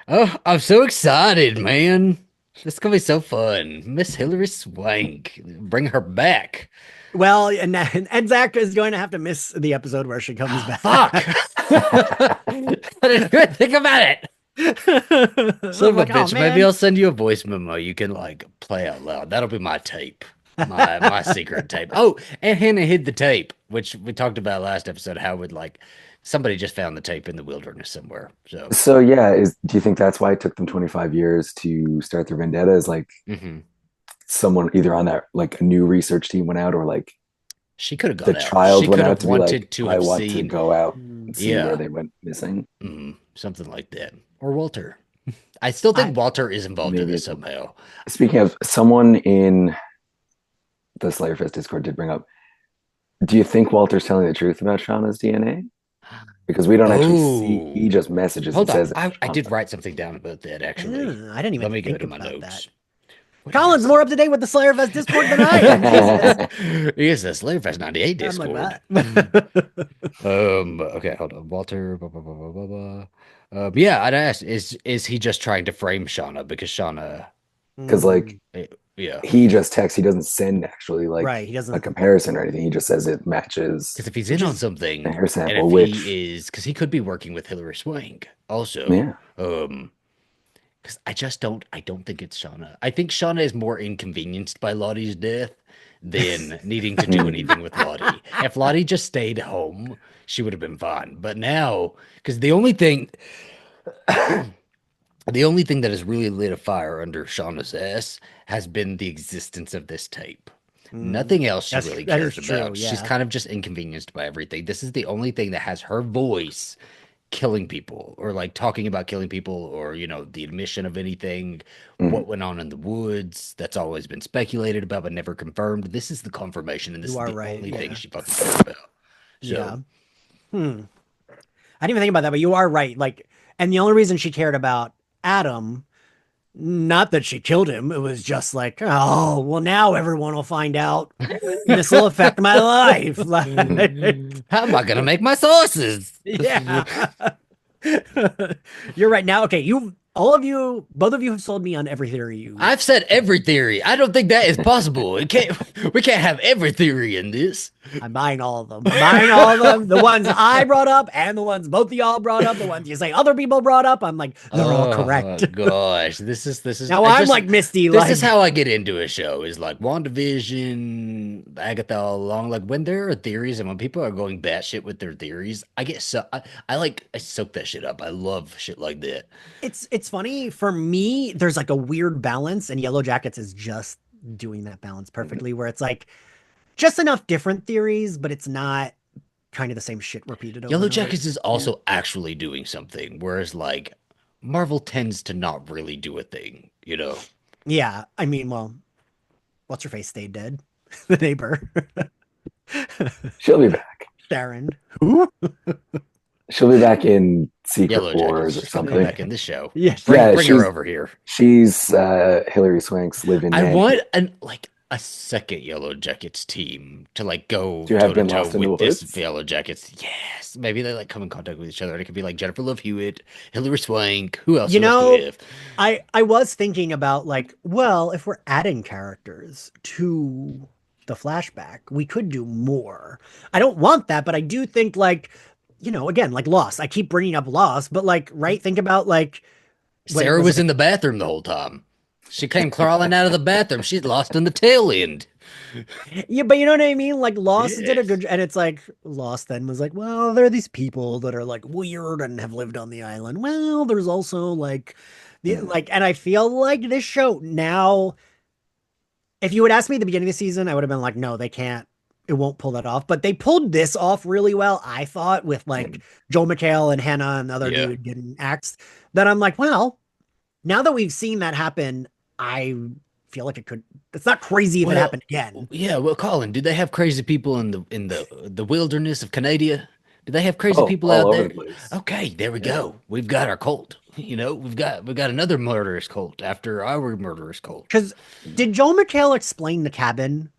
Oh, I'm so excited, man. This is gonna be so fun. Miss Hillary Swank. Bring her back. Well, and Zach is going to have to miss the episode where she comes Ah, back. fuck. I didn't even think about it. Son I'm of a like, oh bitch. Maybe man. I'll send you a voice memo you can like play out loud. That'll be my tape. My secret tape. Oh, and Hannah hid the tape, which we talked about last episode, how would like somebody just found the tape in the wilderness somewhere. So yeah, do you think that's why it took them 25 years to start their vendetta? Is like mhm. someone either on that like a new research team went out, or like She could have the gone out. child She went could out have to be like, wanted to I have want to seen, go out Mm. and see where yeah, they went missing. something like that. Or Walter. I still I think Walter is involved in Maybe this it's somehow. speaking of someone in the Slayerfest Discord did bring up. Do you think Walter's telling the truth about Shauna's DNA? Because we don't actually see. He Oh, just messages and hold on. says it's I did Shauna. write something down about that actually. I didn't even Let me go think to my about that. notes. What did I Colin's say? more up to date with the Slayerfest Discord than I am. Jesus. Yes, the Slayerfest 98 I'm like Discord. that. Okay, hold on. Walter, blah, blah, blah, blah, blah, blah. Yeah, I'd ask, is he just trying to frame Shauna? Because Shauna, Because like Mm, yeah. he just texts. He doesn't send actually like right. He a doesn't, comparison or anything. He just says it matches Because if he's which in on is, the something, hair and sample, if which he is, because he could be working with Hillary Swank also. yeah. Because I don't think it's Shauna. I think Shauna is more inconvenienced by Lottie's death than needing to do Hmm. anything with Lottie. If Lottie just stayed home, she would have been fine. But now, because the only thing that has really lit a fire under Shauna's ass has been the existence of this tape. mm, Nothing else she really that is cares true. about. She's Yeah. kind of just inconvenienced by everything. This is the only thing that has her voice killing people or like talking about killing people or, the admission of anything, Hmm. what went on in the woods. That's always been speculated about but never confirmed. This is the confirmation, and this You is are the right. only thing Yeah. she fucking cares about. Yeah. So, Hmm. I didn't even think about that, but you are right. Like, and the only reason she cared about Adam, not that she killed him, it was just like, oh, well, now everyone will find out. This will affect my life. Like, how am I gonna make my sauces? yeah. You're right. Now, okay, both of you have sold me on every theory you. I've said every theory. I don't think that is possible. It can't. We can't have every theory in this. I'm buying all of them. Buying all of them. The ones I brought up and the ones both of y'all brought up, the ones you say other people brought up. I'm like, they're all Oh correct. gosh, this is. Now I I'm just. like Misty, This is like, how I get into a show. Is like WandaVision, Agatha all along. Like when there are theories and when people are going batshit with their theories, I get so I soak that shit up. I love shit like that. it's funny for me. There's like a weird balance, and Yellowjackets is just doing that balance perfectly, where it's like just enough different theories, but it's not kind of the same shit repeated over Yellow and over. Jackets is also actually doing something, whereas like Marvel tends to not really do a thing, you know? Yeah, I mean, well, what's her face stayed dead? The neighbor, She'll be back. Sharon. Who? She'll be back in Secret Yellow Wars Jackets, or she's gonna come something. back in this show. Yes. Bring Yeah, bring her over here. she's Hillary Swank's live-in I nanny. want an like a second Yellow Jackets team to like go To have toe to been toe lost in the with this woods. Yellow Jackets. Yes, maybe they like come in contact with each other. And it could be like Jennifer Love Hewitt, Hilary Swank. Who else? You Who else do we know, have? I was thinking about like, well, if we're adding characters to the flashback, we could do more. I don't want that, but I do think like, again, like Lost. I keep bringing up Lost, but like, right? Think about like when it Sarah was was like, in the bathroom the whole time. She came crawling out of the bathroom. She's lost in the tail end. yeah, but you know what I mean? Like Lost did a Yes. good, and it's like Lost then was like, well, there are these people that are like weird and have lived on the island. Well, there's also like Mm. and I feel like this show now, if you would ask me at the beginning of the season, I would have been like, no, they can't. It won't pull that off. But they pulled this off really well, I thought, with like Joel McHale and Hannah and the other Yeah. dude getting axed. That I'm like, well, now that we've seen that happen, I feel like it could. It's not crazy if it Well, happened again. yeah. Well, Colin, do they have crazy people in the wilderness of Canada? Do they have crazy Oh, people all out over there? the place. Okay, there we Yeah. go. We've got our cult. We've got another murderous cult after our murderous cult. Because did Joel McHale explain the cabin?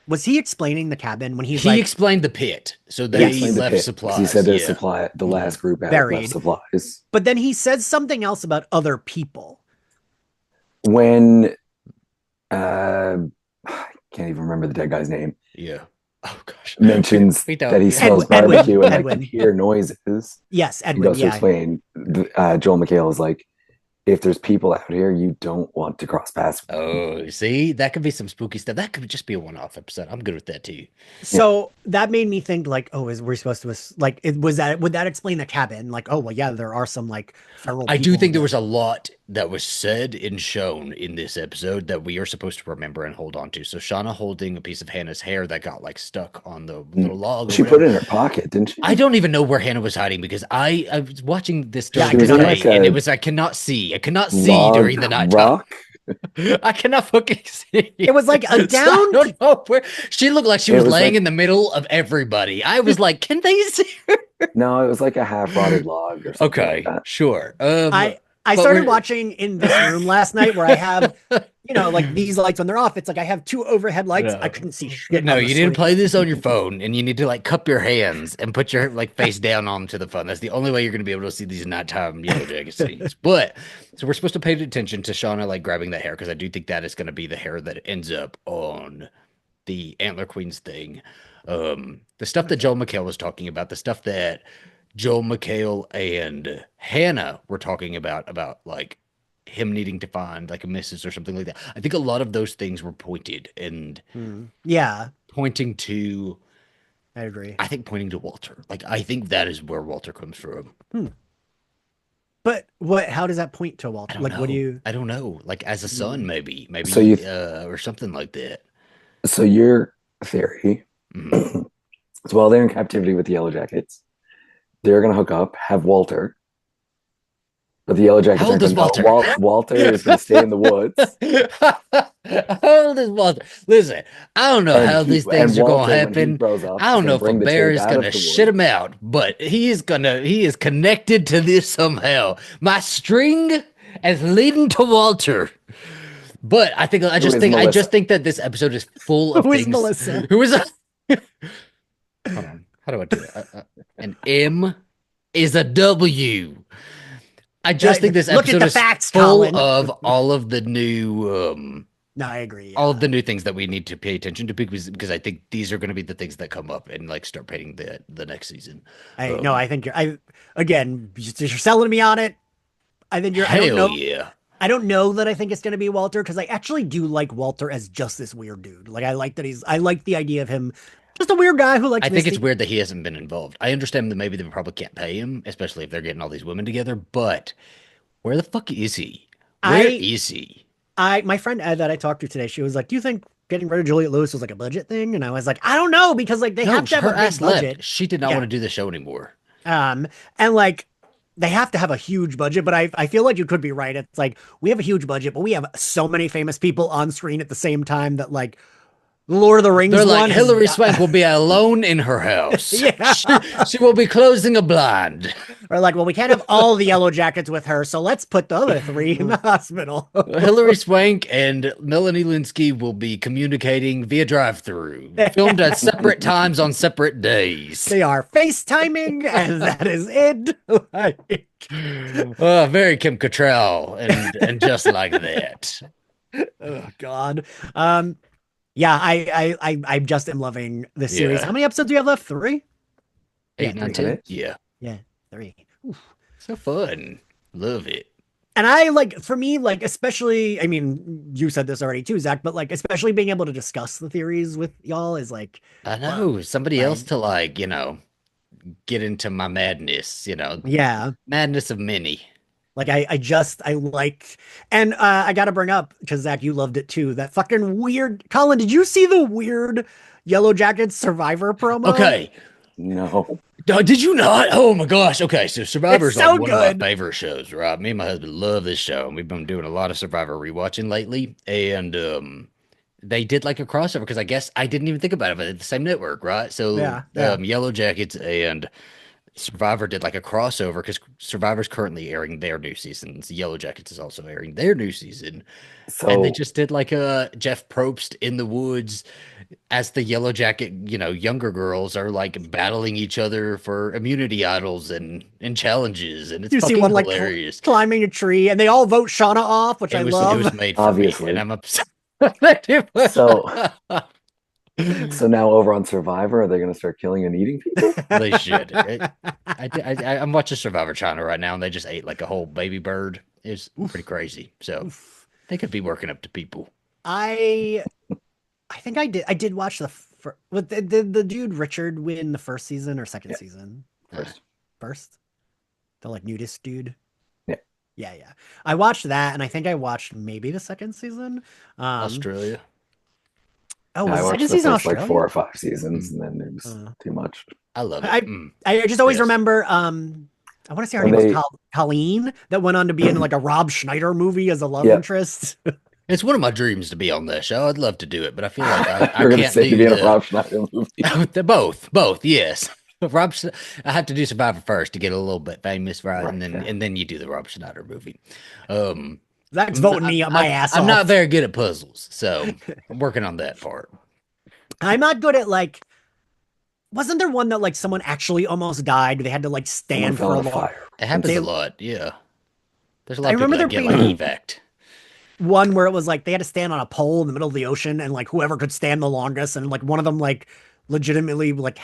Was he explaining the cabin when he's He like, explained the pit, so He they explained the left pit because he said supplies. there's Yeah. supply. The Mhm. last group out left buried? supplies. But then he says something else about other people. When I can't even remember the dead guy's name, Yeah. Oh gosh. mentions We that don't. he Yeah. smells Edwin. barbecue and like can Edwin. hear noises. Yes, He Edwin. goes to Yeah. explain. Joel McHale is like, if there's people out here, you don't want to cross paths with them. Oh, see, that could be some spooky stuff. That could just be a one-off episode. I'm good with that too. Yeah. So that made me think like, oh, is we're supposed to like it was that would that explain the cabin? Like, oh well, yeah, there are some like feral I do people think there there. was a lot that was said and shown in this episode that we are supposed to remember and hold on to. So Shauna holding a piece of Hannah's hair that got like stuck on the Mm. little log or She put whatever. it in her pocket, didn't I she? don't even know where Hannah was hiding because I was watching this Yeah, I during She the was couldn't in either. like day and it a was I cannot see. I cannot see log during the nighttime. rock. I cannot fucking see. It was like a So I down. don't know where she looked like she It was was laying like in the middle of everybody. I was like, can they see her? no, it was like a half rotted log or something like Okay, that. sure. I But started we're watching in this room last night where I have, like these lights when they're off. It's like I have two overhead lights. I no. couldn't see shit No, on the you need to screen. play this on your phone and you need to like cup your hands and put your like face down onto the phone. That's the only way you're going to be able to see these nighttime Yellow Jacket scenes. But so we're supposed to pay attention to Shauna like grabbing the hair because I do think that is going to be the hair that ends up on the Antler Queen's thing. The stuff that Joel McHale was talking about, the stuff that Joel McHale and Hannah were talking about like him needing to find like a missus or something like that. I think a lot of those things were pointed and Yeah, pointing to I agree. I think pointing to Walter. Like I think that is where Walter comes from. Hmm. But what? How does that point to I Walter? don't Like, what do know. you? I don't know. Like as a son, Hmm. maybe, So you, or something like that. so your theory Mhm. is while they're in captivity with the Yellow Jackets, they're gonna hook up, have Walter, but the Yellow How Jackets old aren't is gonna know. Walter? Walter is gonna stay in the woods, How old is Walter? Listen, I don't know how these and things are going to Walter, when he happen. grows up, I is don't know gonna if a bring the bear tape is out going of to the shit woods. him out, but he is connected to this somehow. My string is leading to Walter. But Who is I just Melissa? think that this episode is full of Who is things. Melissa? Who is Hold on. How do I do it? An M is a W. I just think this Look at episode the is facts, full Colin. of all of the new No, I agree. all of Yeah, the new things that we need to pay attention to because I think these are going to be the things that come up and like start painting the next season. I no, Um, I think you're. I again, you're selling me on it. I think you're. I don't Hell know. yeah. I don't know that I think it's going to be Walter because I actually do like Walter as just this weird dude. Like I like that I like the idea of him, just a weird guy who likes I think it's Misty. weird that he hasn't been involved. I understand that maybe they probably can't pay him, especially if they're getting all these women together, but where the fuck is he? Where I is he? my friend Ed that I talked to today, she was like, "Do you think getting rid of Juliet Lewis was like a budget thing?" And I was like, "I don't know because like they No, have to have a her big ass left. budget." She did not want Yeah. to do the show anymore. And like they have to have a huge budget, but I feel like you could be right. It's like we have a huge budget, but we have so many famous people on screen at the same time that like Lord of the They're Rings like, one has Hillary Swank will be alone in her house. yeah. She will be closing a blind. Or like, well, we can't have all the Yellow Jackets with her, so let's put the other three in the hospital. Hillary Swank and Melanie Linsky will be communicating via drive-through, filmed at separate times on separate days. They are FaceTiming, and that is it. Like, Very Kim Cattrall, and just like that. oh God. Yeah, I just am loving this series. Yeah. How many episodes do you have left? Three? Yeah, 8, 9, three. 10? Yeah. Yeah, three. Oof. So fun. Love it. And I like, for me, like, especially, I mean, you said this already too, Zach, but like, especially being able to discuss the theories with y'all is like, I fun, know. Somebody right? else to like, get into my madness, Yeah. madness of many. Like I like, and I gotta bring up, because Zach, you loved it too, that fucking weird, Colin, did you see the weird Yellowjackets Survivor promo? Okay. No. Did you not? Oh my gosh. Okay, so It's Survivor's like so one of my good. favorite shows, right? Me and my husband love this show, and we've been doing a lot of Survivor rewatching lately. And they did like a crossover because I guess I didn't even think about it, but it's the same network, right? So Yeah, yeah. Yellow Jackets and Survivor did like a crossover because Survivor's currently airing their new seasons. Yellow Jackets is also airing their new season. And they So just did like a Jeff Probst in the woods as the Yellow Jacket, younger girls are like battling each other for immunity idols and challenges, and it's You see fucking one like hilarious. climbing a tree, and they all vote Shauna off, which I It was love. made for me, and obviously. I'm upset. that it was- So so now over on Survivor, are they going to start killing and eating people? They should. I'm watching Survivor China right now, and they just ate like a whole baby bird. It's pretty crazy. So they could be working up to people. I I think I did watch with the dude Richard win the first season or second Yeah, season? first. First? The like nudist dude? Yeah. Yeah, yeah. I watched that, and I think I watched maybe the second season. Australia. Oh, No, was I the watched second the season first like Australia? 4 or 5 seasons, and then it was Uh, too much. I love it. I just always Yes. remember I want to say her When name was they Colleen, that went on to be in like a Rob Schneider movie as a love yeah, interest. It's one of my dreams to be on that show. I'd love to do it, but I feel like I you're going to can't say to do be in a the Rob Schneider movie, both, yes. I have to do Survivor first to get a little bit famous, right? right? And then Yeah. and then you do the Rob Schneider movie. Um, Zach's voting me my ass I'm not off. very good at puzzles, so I'm working on that part. I'm not good at like. Wasn't there one that like someone actually almost died? They had to like Someone stand fell for a in a long. fire. It happens They, a lot, yeah. There's a I lot of remember people there that get like being evac. one where it was like they had to stand on a pole in the middle of the ocean, and like whoever could stand the longest, and like one of them like legitimately like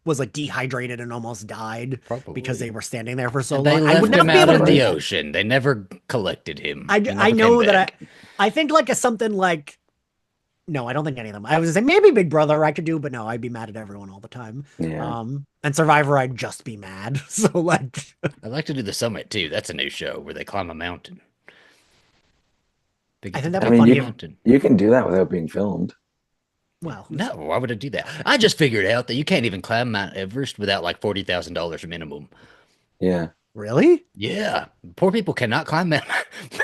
was like dehydrated and almost died because they Probably. were standing there for so And they long. I would left him not be out able to in do the that. ocean. They never collected him. He I never came know that back. I think like a something like no, I don't think any of them. I was gonna say maybe Big Brother I could do, but no, I'd be mad at everyone all the time. Yeah. And Survivor, I'd just be mad. So like, I'd like to do the Summit too. That's a new show where they climb a mountain. They I get to think the that'd I be top of mean, the funny. mountain. you can do that without being filmed. Well, No, why would I do that? I just figured out that you can't even climb Mount Everest without like $40,000 minimum. Yeah. really? Yeah, poor people cannot climb Mount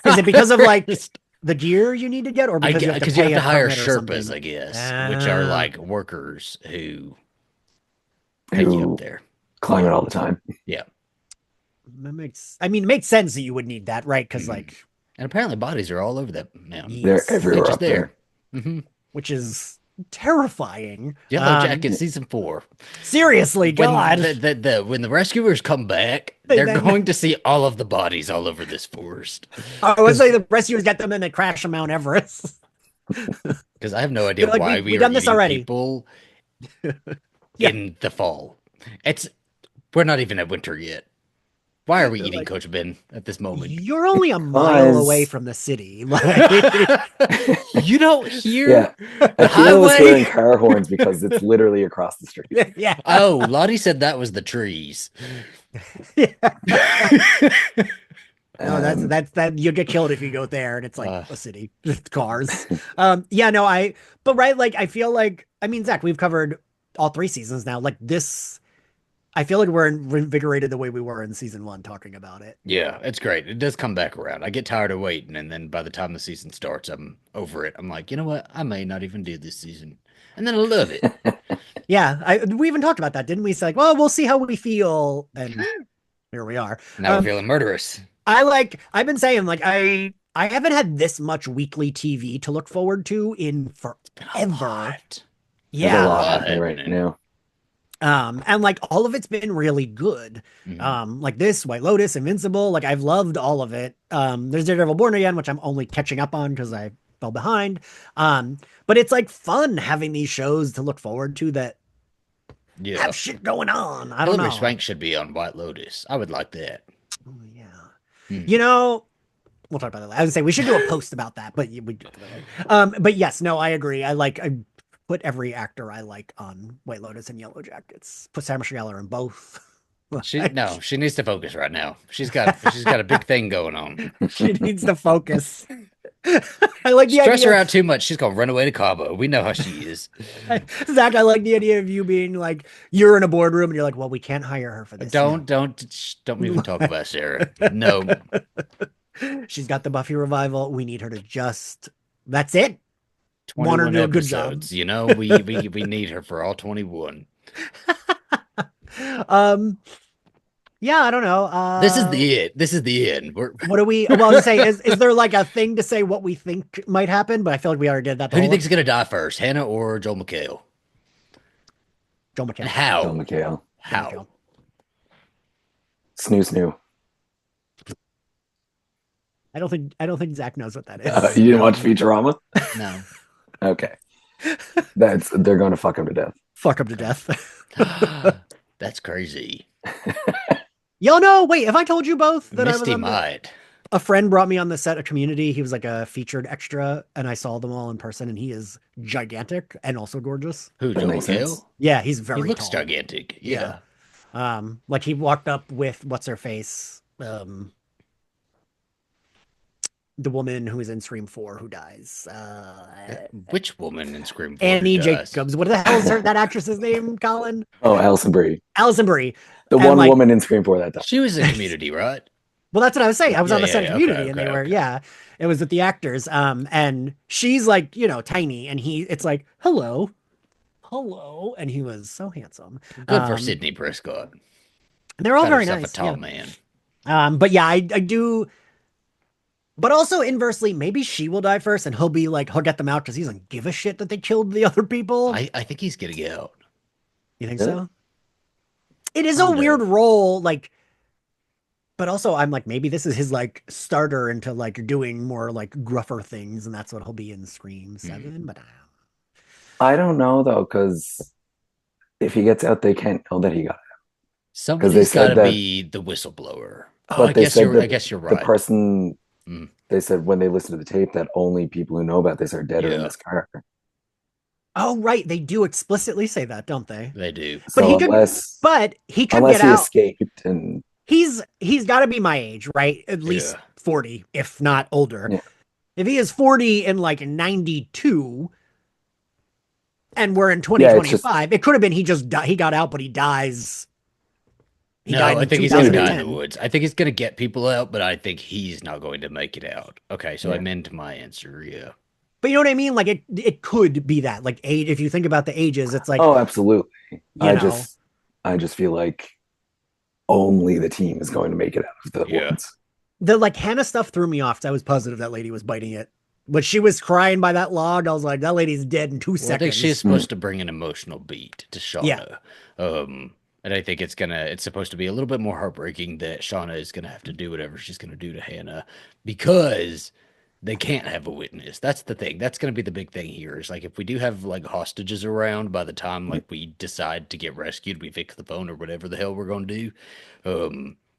Is it because of like Everest. the gear you need to get, or I because you guess have to because you have pay to a hire permit or Sherpas, something? I guess, which are Ah, like workers who take you up Who there. climb it all the time. Yeah, that makes. I mean, it makes sense that you would need that, right? Because Mhm. like, And apparently bodies are all over that mountain. They're yes, They're everywhere just up there. there. hmm which is terrifying. Yellow Jacket season 4. Seriously, When God. when the rescuers come back, They they're then going to see all of the bodies all over this forest. I would say the rescuers get them and they crash on Mount Everest. Because I have no idea They're like, why we we are done this eating already. people Yeah. in the fall. We're not even at winter yet. Why are we They're eating like, Coach Ben at this moment? you're only a mile away Because from the city. Like, You don't hear yeah, the Akira was hearing highway? car horns because it's literally across the street. yeah. Oh, Lottie said that was the trees. Yeah. No, Um, that you'll get killed if you go there, and it's like Uh. a city with cars. Yeah, no, but right, like I feel like I mean, Zach, we've covered all 3 seasons now. Like this, I feel like we're invigorated the way we were in season 1 talking about it. Yeah, it's great. It does come back around. I get tired of waiting, and then by the time the season starts, I'm over it. I'm like, you know what? I may not even do this season. And then I love it. Yeah, we even talked about that, didn't we? It's like, well, we'll see how we feel, and here we are. Now we're feeling murderous. I've been saying like I haven't had this much weekly TV to look forward to in forever. There's a lot Yeah. happening right now. And like all of it's been really good. Like this, White Lotus, Invincible, like I've loved all of it. There's Daredevil Born Again, which I'm only catching up on because I fell behind. But it's like fun having these shows to look forward to that have shit going on. I don't know. Hilary Swank should be on White Lotus. I would like that. Oh, yeah. You know, we'll talk about that later. I would say we should do a post about that, but we do that later. But yes, no, I agree. I put every actor I like on White Lotus and Yellowjackets. Put Sarah Michelle Gellar in both. She needs to focus right now. She's got a big thing going on. She needs to focus. I like the Stress idea. her out too much. She's gonna run away to Cabo. We know how she is. Zach, I like the idea of you being like you're in a boardroom and you're like, well, we can't hire her for this. Don't even talk about Sarah. No. She's got the Buffy revival. We need her to just. That's it. 21 Want her to do a good episodes. job. You know, we need her for all 21. Yeah, I don't know. This is the it. This is the end. What do we? Well, to say is there like a thing to say what we think might happen? But I feel like we already did that. Who do you think is gonna die first, Hannah or Joel McHale? Joel McHale. And how? Joel McHale. How? Snoo. I don't think Zach knows what that is. You didn't watch Futurama? No. Okay. They're going to fuck him to death. Fuck him to death. That's crazy. Y'all know, wait, have I told you both that Misty I was might. A friend brought me on the set of Community. He was like a featured extra, and I saw them all in person, and he is gigantic and also gorgeous. Who, That Joel makes sense. McHale? Yeah, he's very He looks tall. gigantic. Yeah. Like he walked up with what's her face? The woman who is in Scream 4 who dies. Which woman in Scream 4 Annie who dies? Jacobs. What the hell is that actress's name, Colin? Oh, Alison Brie. Alison Brie. The And, one like, woman in Scream 4 that time. She was in Community, right? Well, that's what I was saying. I was on the set of yeah, Community, okay, and they okay, were, okay. yeah, it was with the actors. And she's like, you know, tiny, and it's like, hello, and he was so handsome. Good for Sidney Prescott. They're all Got very herself nice. a tall Yeah. man. But yeah, I do. But also inversely, maybe she will die first, and he'll be like, he'll get them out because he doesn't give a shit that they killed the other people. I think he's getting out. You think Really? so? It is a Kinda. weird role, like. But also, I'm like, maybe this is his like starter into like doing more like gruffer things, and that's what he'll be in Scream 7. But I don't know, though, because if he gets out, they can't know that he got out. Somebody's said got to that- be the whistleblower. Oh, But I they guess said I guess you're right. The person, Mm. they said when they listened to the tape that only people who know about this are dead or in Yeah. this car. oh, right, they do explicitly say that, don't they? They do. But So he could. unless But he could unless get he out. escaped and He's got to be my age, right? At least Yeah. 40, if not older. Yeah. If he is 40 in like 92, and we're in 2025, it could have been he got out, but he dies. He No, died I in think he's going to die in 2010. the woods. I think he's going to get people out, but I think he's not going to make it out. Okay, so I Yeah. meant my answer. Yeah. But you know what I mean? Like it could be that. Like age, if you think about the ages, it's like oh, absolutely. you I know. just feel like only the team is going to make it out of the Yeah. woods. The like Hannah stuff threw me off. 'Cause I was positive that lady was biting it. When she was crying by that log, I was like, that lady's dead in 2 Well, I seconds. think she's supposed to bring an emotional beat to Shauna. Yeah. And I think it's supposed to be a little bit more heartbreaking that Shauna is gonna have to do whatever she's gonna do to Hannah because they can't have a witness. That's the thing. That's gonna be the big thing here. Is like if we do have like hostages around by the time like we decide to get rescued, we fix the phone or whatever the hell we're gonna do.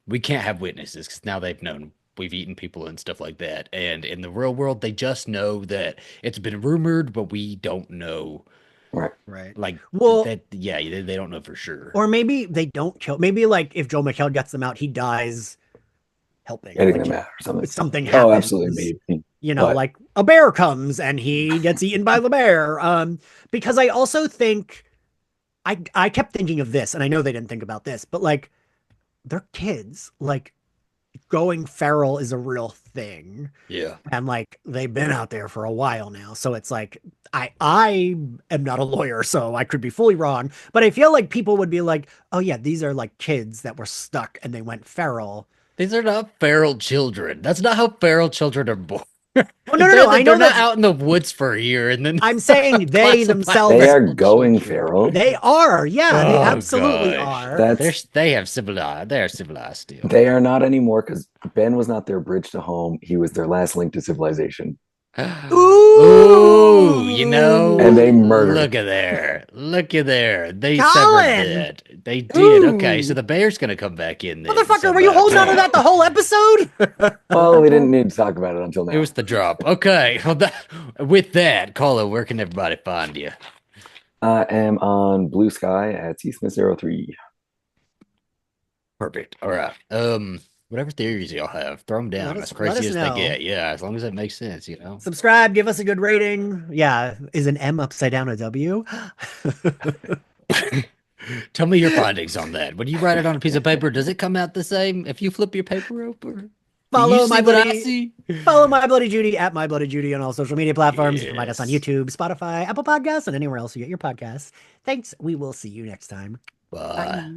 We can't have witnesses because now they've known we've eaten people and stuff like that. And in the real world, they just know that it's been rumored, but we don't know. right. Like, Well- that, yeah, they don't know for sure. Or maybe they don't kill. Maybe like if Joel McHale gets them out, he dies helping. Getting Like, them out or something. something happens. Oh, absolutely. Maybe. You know, But- like a bear comes and he gets eaten by the bear. Because I also think I kept thinking of this, and I know they didn't think about this, but like they're kids. Like going feral is a real thing. Yeah. And like they've been out there for a while now. So it's like I am not a lawyer, so I could be fully wrong. But I feel like people would be like, oh yeah, these are like kids that were stuck and they went feral. These are not feral children. That's not how feral children are born. Oh no, no, no. I They're know not that's out in the woods for a year and then I'm saying they classified themselves They as are feral going children. feral. they are. Yeah, they Oh absolutely gosh. are. That's They have civilized. They are civilized still. they are not anymore because Ben was not their bridge to home. He was their last link to civilization. Ooh, you And know, they murdered him. look at there. Look at there. They severed Colin! that. They did. Okay, so Ooh. the bear's gonna come back in then Motherfucker, were you somehow holding on to too. that the whole episode? Well, we didn't need to talk about it until It now. was the drop. Okay. Well, with that, Carla, where can everybody find you? I am on Blue Sky at Seasmith03. Perfect. All right. Whatever theories y'all have, throw them down. As Let crazy us as they know. get. Yeah, as long as it makes sense, you know. Subscribe, give us a good rating. Yeah, is an M upside down a W? Tell me your findings on that. When you write it on a piece of paper, does it come out the same if you flip your paper over? Do you Follow see my what I bloody see? Follow My Bloody Judy at My Bloody Judy on all social media platforms. You can find us on Yes. YouTube, Spotify, Apple Podcasts, and anywhere else you get your podcasts. Thanks. We will see you next time. Bye. Bye.